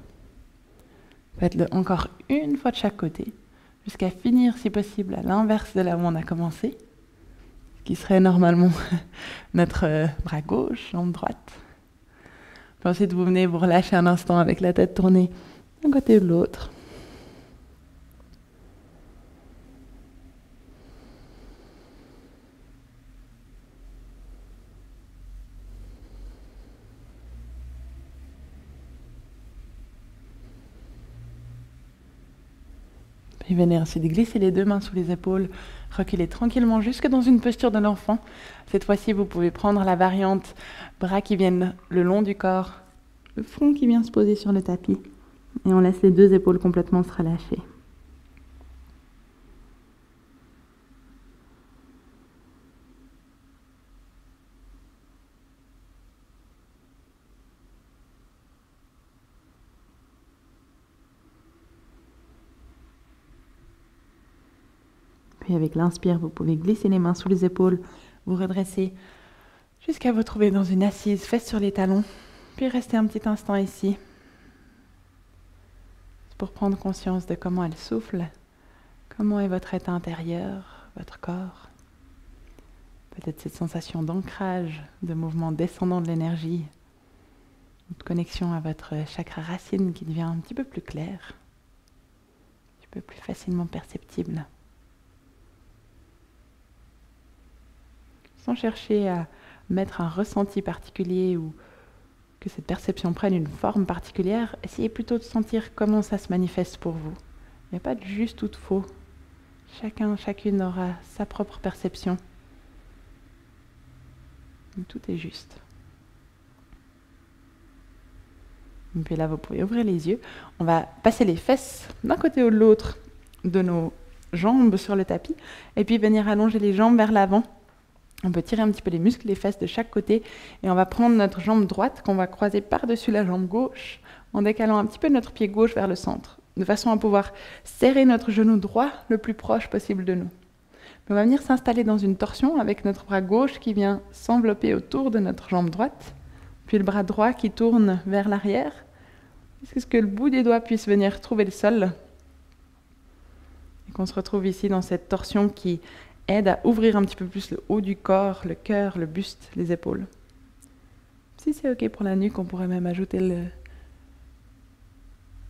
Faites-le encore une fois de chaque côté, jusqu'à finir si possible à l'inverse de là où on a commencé, ce qui serait normalement notre bras gauche, jambe droite. Puis ensuite vous venez vous relâcher un instant avec la tête tournée d'un côté ou de l'autre. Puis venez ensuite glisser les 2 mains sous les épaules, reculer tranquillement jusque dans une posture de l'enfant. Cette fois-ci, vous pouvez prendre la variante bras qui viennent le long du corps, le front qui vient se poser sur le tapis. Et on laisse les 2 épaules complètement se relâcher. Puis avec l'inspire, vous pouvez glisser les mains sous les épaules, vous redresser jusqu'à vous trouver dans une assise, fesses sur les talons, puis rester un petit instant ici pour prendre conscience de comment elle souffle, comment est votre état intérieur, votre corps. Peut-être cette sensation d'ancrage, de mouvement descendant de l'énergie, de connexion à votre chakra racine qui devient un petit peu plus clair, un petit peu plus facilement perceptible. Sans chercher à mettre un ressenti particulier ou que cette perception prenne une forme particulière, essayez plutôt de sentir comment ça se manifeste pour vous. Il n'y a pas de juste ou de faux. Chacun, chacune aura sa propre perception. Tout est juste. Et puis là, vous pouvez ouvrir les yeux. On va passer les fesses d'un côté ou de l'autre de nos jambes sur le tapis et puis venir allonger les jambes vers l'avant. On peut tirer un petit peu les muscles, les fesses de chaque côté et on va prendre notre jambe droite qu'on va croiser par-dessus la jambe gauche en décalant un petit peu notre pied gauche vers le centre, de façon à pouvoir serrer notre genou droit le plus proche possible de nous. On va venir s'installer dans une torsion avec notre bras gauche qui vient s'envelopper autour de notre jambe droite, puis le bras droit qui tourne vers l'arrière, jusqu'à ce que le bout des doigts puisse venir trouver le sol et qu'on se retrouve ici dans cette torsion qui aide à ouvrir un petit peu plus le haut du corps, le cœur, le buste, les épaules. Si c'est ok pour la nuque, on pourrait même ajouter le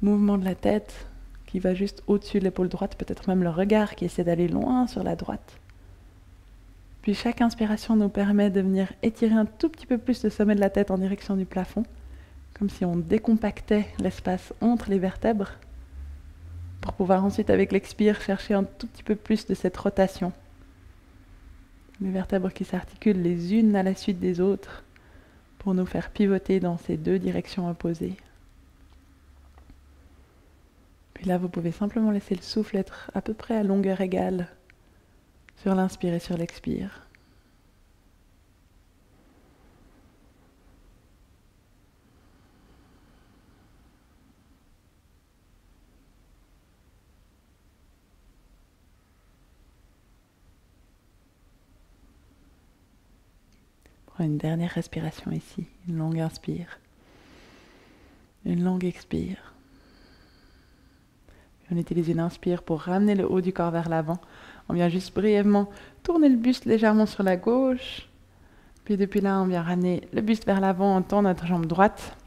mouvement de la tête qui va juste au-dessus de l'épaule droite, peut-être même le regard qui essaie d'aller loin sur la droite. Puis chaque inspiration nous permet de venir étirer un tout petit peu plus le sommet de la tête en direction du plafond, comme si on décompactait l'espace entre les vertèbres, pour pouvoir ensuite avec l'expire chercher un tout petit peu plus de cette rotation. Les vertèbres qui s'articulent les unes à la suite des autres pour nous faire pivoter dans ces deux directions opposées. Puis là, vous pouvez simplement laisser le souffle être à peu près à longueur égale sur l'inspire et sur l'expire. Une dernière respiration ici, une longue inspire, une longue expire. Puis on utilise une inspire pour ramener le haut du corps vers l'avant. On vient juste brièvement tourner le buste légèrement sur la gauche. Puis depuis là, on vient ramener le buste vers l'avant, on tend notre jambe droite.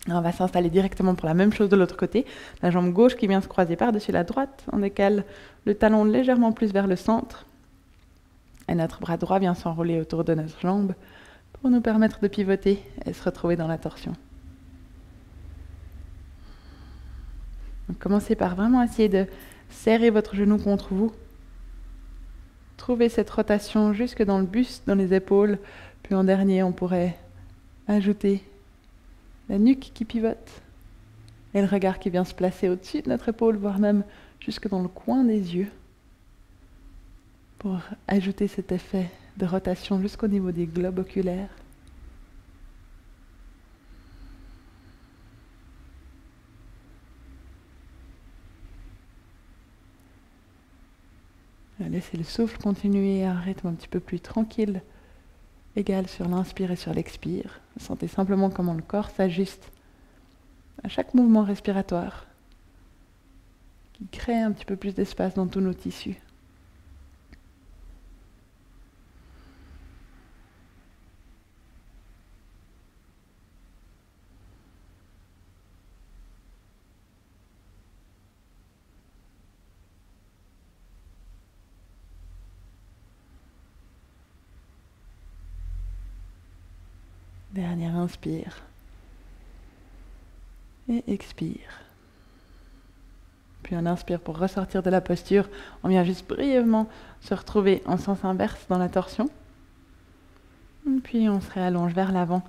Et on va s'installer directement pour la même chose de l'autre côté. La jambe gauche qui vient se croiser par-dessus la droite. On décale le talon légèrement plus vers le centre. Et notre bras droit vient s'enrouler autour de notre jambe pour nous permettre de pivoter et se retrouver dans la torsion. Donc, commencez par vraiment essayer de serrer votre genou contre vous. Trouvez cette rotation jusque dans le buste, dans les épaules. Puis en dernier, on pourrait ajouter la nuque qui pivote et le regard qui vient se placer au-dessus de notre épaule, voire même jusque dans le coin des yeux, pour ajouter cet effet de rotation jusqu'au niveau des globes oculaires. Laissez le souffle continuer à un rythme un petit peu plus tranquille, égal sur l'inspire et sur l'expire. Sentez simplement comment le corps s'ajuste à chaque mouvement respiratoire, qui crée un petit peu plus d'espace dans tous nos tissus. Dernière inspire. Et expire. Puis on inspire pour ressortir de la posture. On vient juste brièvement se retrouver en sens inverse dans la torsion. Et puis on se réallonge vers l'avant.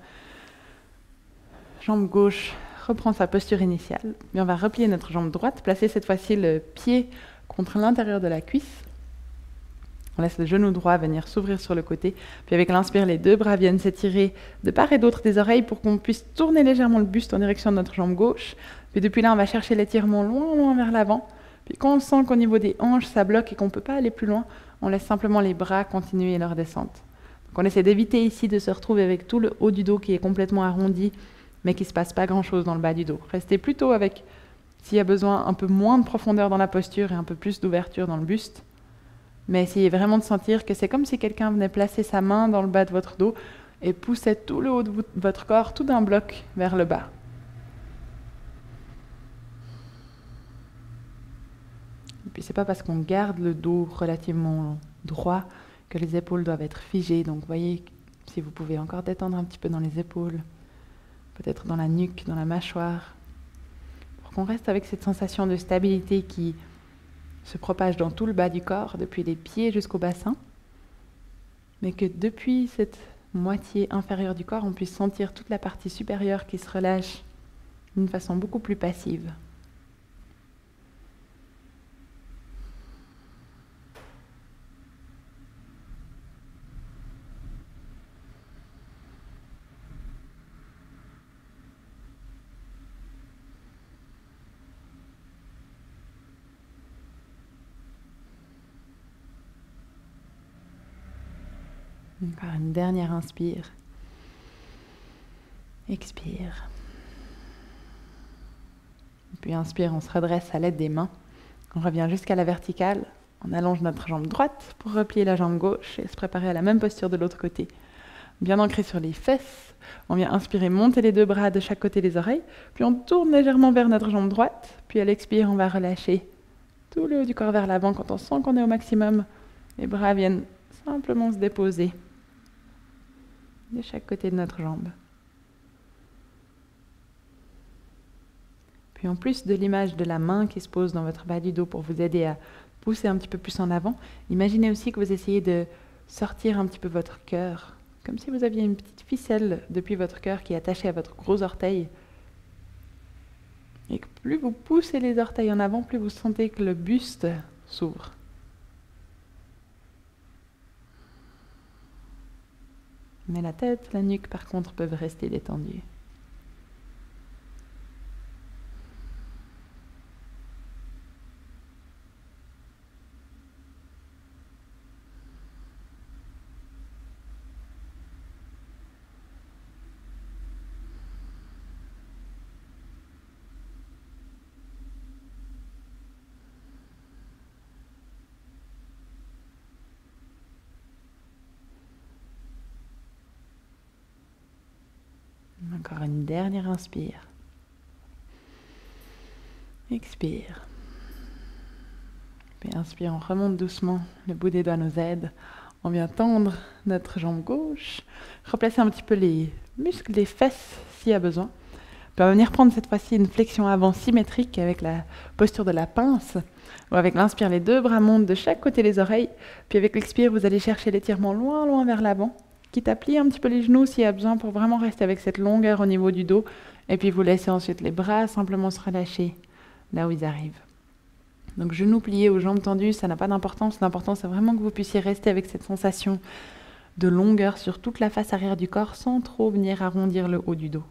Jambe gauche reprend sa posture initiale. Puis on va replier notre jambe droite, placer cette fois-ci le pied contre l'intérieur de la cuisse. On laisse le genou droit venir s'ouvrir sur le côté. Puis avec l'inspire, les deux bras viennent s'étirer de part et d'autre des oreilles pour qu'on puisse tourner légèrement le buste en direction de notre jambe gauche. Puis depuis là, on va chercher l'étirement loin vers l'avant Puis quand on sent qu'au niveau des hanches, ça bloque et qu'on ne peut pas aller plus loin, on laisse simplement les bras continuer leur descente. Donc on essaie d'éviter ici de se retrouver avec tout le haut du dos qui est complètement arrondi, mais qu'il ne se passe pas grand-chose dans le bas du dos. Restez plutôt avec, s'il y a besoin, un peu moins de profondeur dans la posture et un peu plus d'ouverture dans le buste. Mais essayez vraiment de sentir que c'est comme si quelqu'un venait placer sa main dans le bas de votre dos et poussait tout le haut de votre corps, tout d'un bloc, vers le bas. Et puis c'est pas parce qu'on garde le dos relativement droit que les épaules doivent être figées. Donc voyez si vous pouvez encore détendre un petit peu dans les épaules, peut-être dans la nuque, dans la mâchoire, pour qu'on reste avec cette sensation de stabilité qui se propage dans tout le bas du corps, depuis les pieds jusqu'au bassin, mais que depuis cette moitié inférieure du corps, on puisse sentir toute la partie supérieure qui se relâche d'une façon beaucoup plus passive. Encore une dernière inspire. Expire. Puis inspire, on se redresse à l'aide des mains. On revient jusqu'à la verticale. On allonge notre jambe droite pour replier la jambe gauche et se préparer à la même posture de l'autre côté. Bien ancré sur les fesses. On vient inspirer, monter les deux bras de chaque côté des oreilles. Puis on tourne légèrement vers notre jambe droite. Puis à l'expire, on va relâcher tout le haut du corps vers l'avant. Quand on sent qu'on est au maximum, les bras viennent simplement se déposer de chaque côté de notre jambe. Puis en plus de l'image de la main qui se pose dans votre bas du dos pour vous aider à pousser un petit peu plus en avant, imaginez aussi que vous essayez de sortir un petit peu votre cœur, comme si vous aviez une petite ficelle depuis votre cœur qui est attachée à votre gros orteil. Et que plus vous poussez les orteils en avant, plus vous sentez que le buste s'ouvre. Mais la tête, la nuque, par contre, peuvent rester détendues. Encore une dernière inspire. Expire. Puis inspire, on remonte doucement. Le bout des doigts nous aide. On vient tendre notre jambe gauche. Replacer un petit peu les muscles des fesses s'il y a besoin. Puis on va venir prendre cette fois-ci une flexion avant symétrique avec la posture de la pince. Ou avec l'inspire, les deux bras montent de chaque côté des oreilles. Puis avec l'expire, vous allez chercher l'étirement loin, loin vers l'avant. Quitte à plier un petit peu les genoux s'il y a besoin pour vraiment rester avec cette longueur au niveau du dos. Et puis vous laissez ensuite les bras simplement se relâcher là où ils arrivent. Donc genoux pliés ou jambes tendues, ça n'a pas d'importance. L'important c'est vraiment que vous puissiez rester avec cette sensation de longueur sur toute la face arrière du corps sans trop venir arrondir le haut du dos.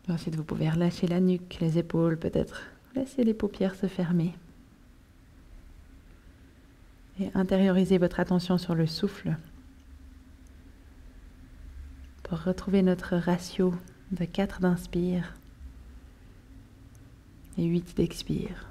Ensuite vous pouvez relâcher la nuque, les épaules peut-être. Laissez les paupières se fermer. Et intériorisez votre attention sur le souffle. Pour retrouver notre ratio de 4 d'inspire et 8 d'expire.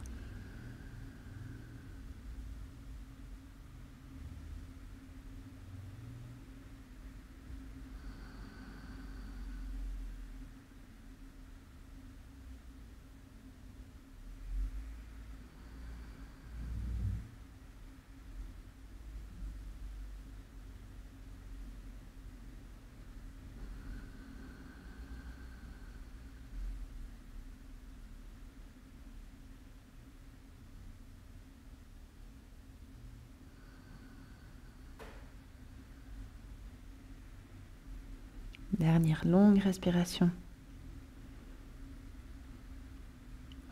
Dernière longue respiration.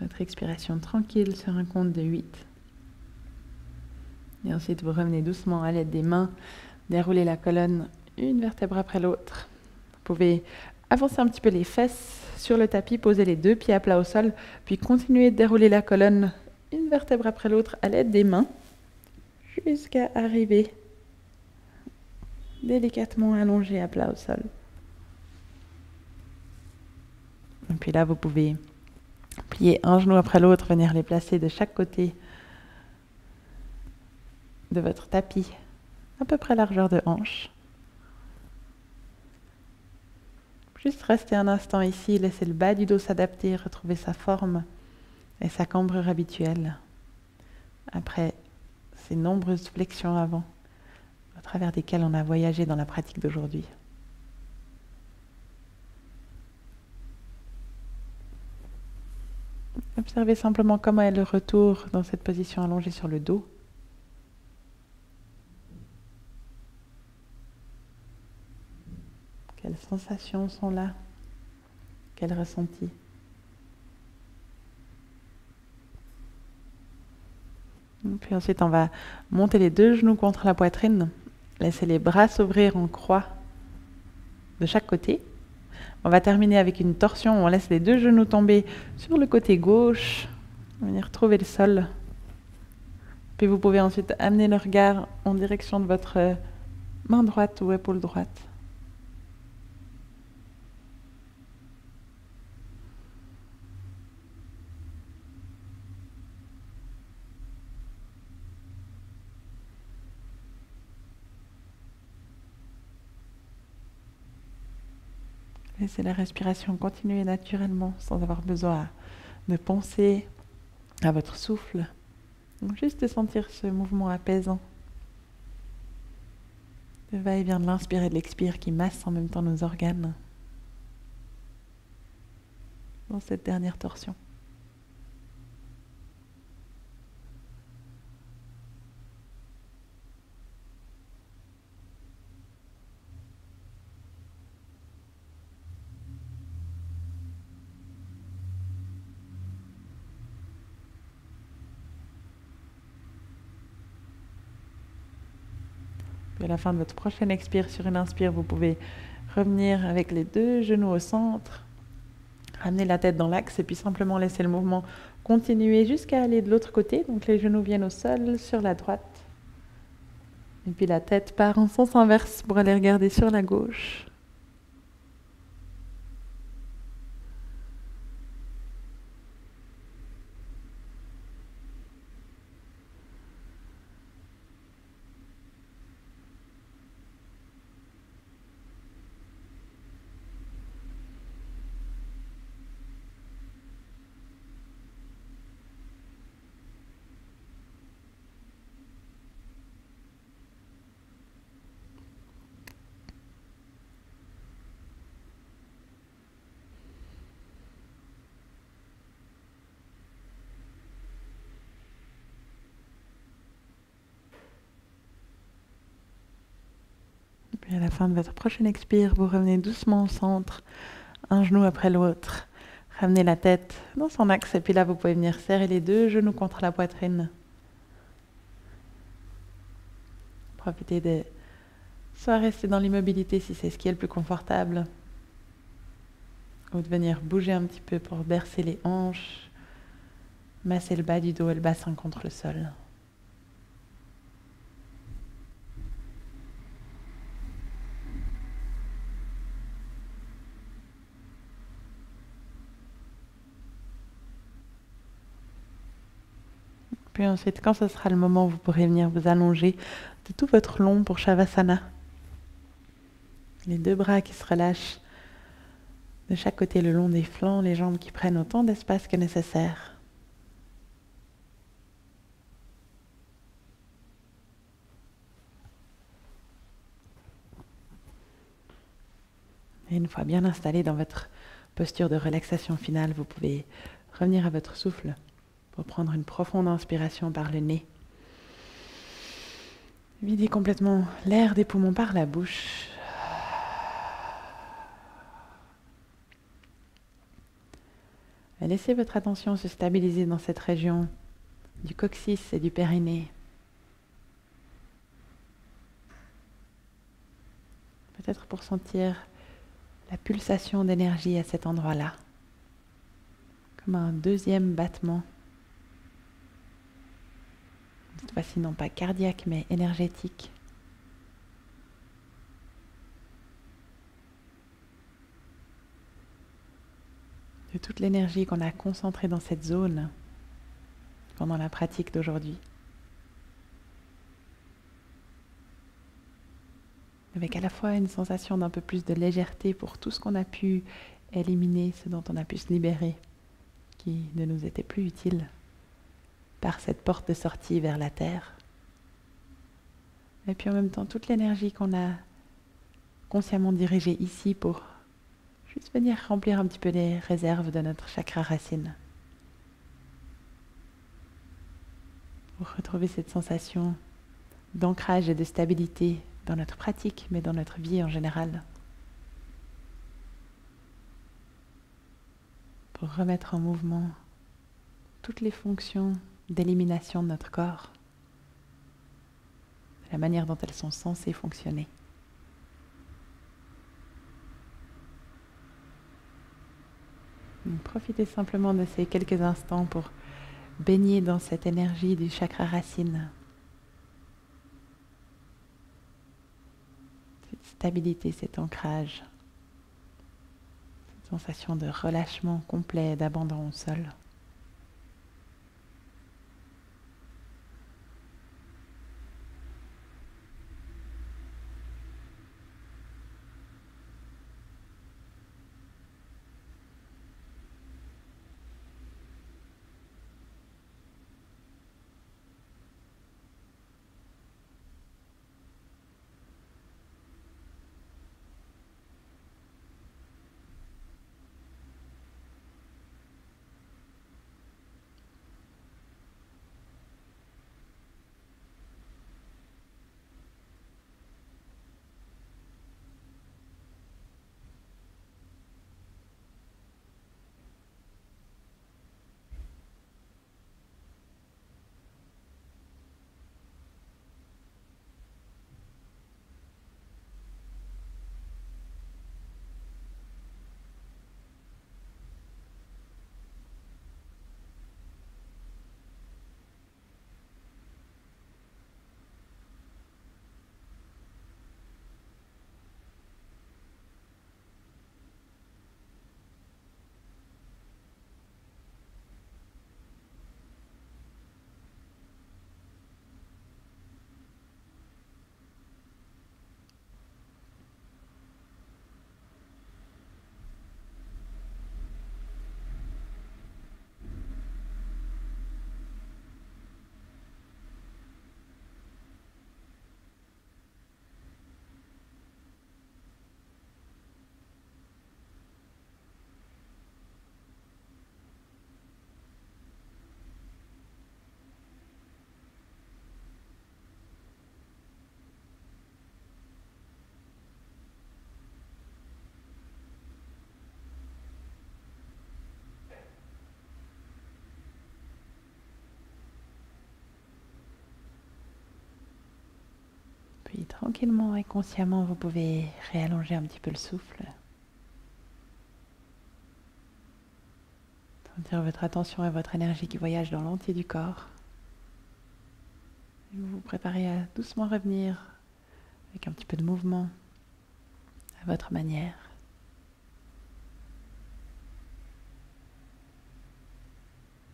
Votre expiration tranquille sur un compte de 8. Et ensuite, vous revenez doucement à l'aide des mains, dérouler la colonne une vertèbre après l'autre. Vous pouvez avancer un petit peu les fesses sur le tapis, posez les 2 pieds à plat au sol, puis continuez de dérouler la colonne une vertèbre après l'autre à l'aide des mains, jusqu'à arriver délicatement allongé à plat au sol. Et puis là, vous pouvez plier un genou après l'autre, venir les placer de chaque côté de votre tapis, à peu près largeur de hanche. Juste rester un instant ici, laisser le bas du dos s'adapter, retrouver sa forme et sa cambrure habituelle. Après ces nombreuses flexions avant, à travers desquelles on a voyagé dans la pratique d'aujourd'hui. Observez simplement comment est le retour dans cette position allongée sur le dos. Quelles sensations sont là? Quels ressentis? Puis ensuite, on va monter les 2 genoux contre la poitrine. Laissez les bras s'ouvrir en croix de chaque côté. On va terminer avec une torsion. On laisse les 2 genoux tomber sur le côté gauche. Venir trouver le sol. Puis vous pouvez ensuite amener le regard en direction de votre main droite ou épaule droite. Laissez la respiration continuer naturellement sans avoir besoin de penser à votre souffle. Donc juste de sentir ce mouvement apaisant. Le va-et-vient de l'inspire et de l'expire qui masse en même temps nos organes dans cette dernière torsion. Puis à la fin de votre prochaine expire, sur une inspire, vous pouvez revenir avec les 2 genoux au centre, ramener la tête dans l'axe et puis simplement laisser le mouvement continuer jusqu'à aller de l'autre côté. Donc les genoux viennent au sol sur la droite. Et puis la tête part en sens inverse pour aller regarder sur la gauche. Puis à la fin de votre prochaine expire, vous revenez doucement au centre, un genou après l'autre. Ramenez la tête dans son axe et puis là vous pouvez venir serrer les 2 genoux contre la poitrine. Profitez de soit rester dans l'immobilité si c'est ce qui est le plus confortable, ou de venir bouger un petit peu pour bercer les hanches, masser le bas du dos et le bassin contre le sol. Puis ensuite, quand ce sera le moment, vous pourrez venir vous allonger de tout votre long pour Shavasana. Les 2 bras qui se relâchent de chaque côté le long des flancs, les jambes qui prennent autant d'espace que nécessaire. Et une fois bien installé dans votre posture de relaxation finale, vous pouvez revenir à votre souffle pour prendre une profonde inspiration par le nez. Videz complètement l'air des poumons par la bouche. Et laissez votre attention se stabiliser dans cette région du coccyx et du périnée. Peut-être pour sentir la pulsation d'énergie à cet endroit-là. comme un deuxième battement. Cette fois-ci, non pas cardiaque, mais énergétique. De toute l'énergie qu'on a concentrée dans cette zone pendant la pratique d'aujourd'hui. Avec à la fois une sensation d'un peu plus de légèreté pour tout ce qu'on a pu éliminer, ce dont on a pu se libérer, qui ne nous était plus utile, par cette porte de sortie vers la terre. Et puis en même temps, toute l'énergie qu'on a consciemment dirigée ici pour juste venir remplir un petit peu les réserves de notre chakra racine. Pour retrouver cette sensation d'ancrage et de stabilité dans notre pratique, mais dans notre vie en général. Pour remettre en mouvement toutes les fonctions d'élimination de notre corps, de la manière dont elles sont censées fonctionner. Donc, profitez simplement de ces quelques instants pour baigner dans cette énergie du chakra racine. Cette stabilité, cet ancrage, cette sensation de relâchement complet, d'abandon au sol. Puis tranquillement et consciemment, vous pouvez réallonger un petit peu le souffle. Sentir votre attention et votre énergie qui voyagent dans l'entier du corps. Et vous vous préparez à doucement revenir avec un petit peu de mouvement à votre manière.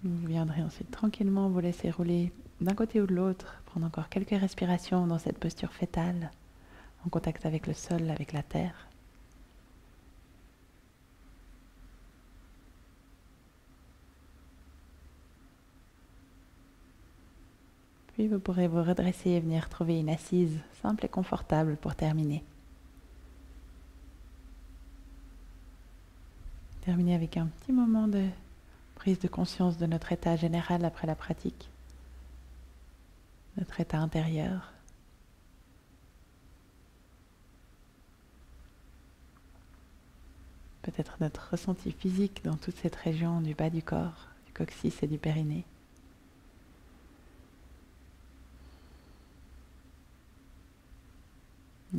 Vous viendrez ensuite tranquillement vous laisser rouler d'un côté ou de l'autre, prendre encore quelques respirations dans cette posture fœtale, en contact avec le sol, avec la terre. Puis vous pourrez vous redresser et venir trouver une assise simple et confortable pour terminer. Terminer avec un petit moment de prise de conscience de notre état général après la pratique, notre état intérieur. Peut-être notre ressenti physique dans toute cette région du bas du corps, du coccyx et du périnée.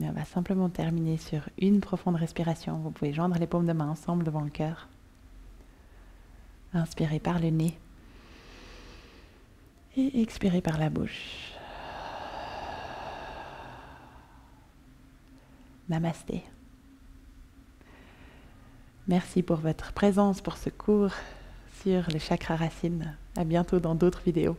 Et on va simplement terminer sur une profonde respiration. Vous pouvez joindre les paumes de main ensemble devant le cœur. Inspirez par le nez et expirez par la bouche. Namasté. Merci pour votre présence pour ce cours sur les chakras racines. À bientôt dans d'autres vidéos.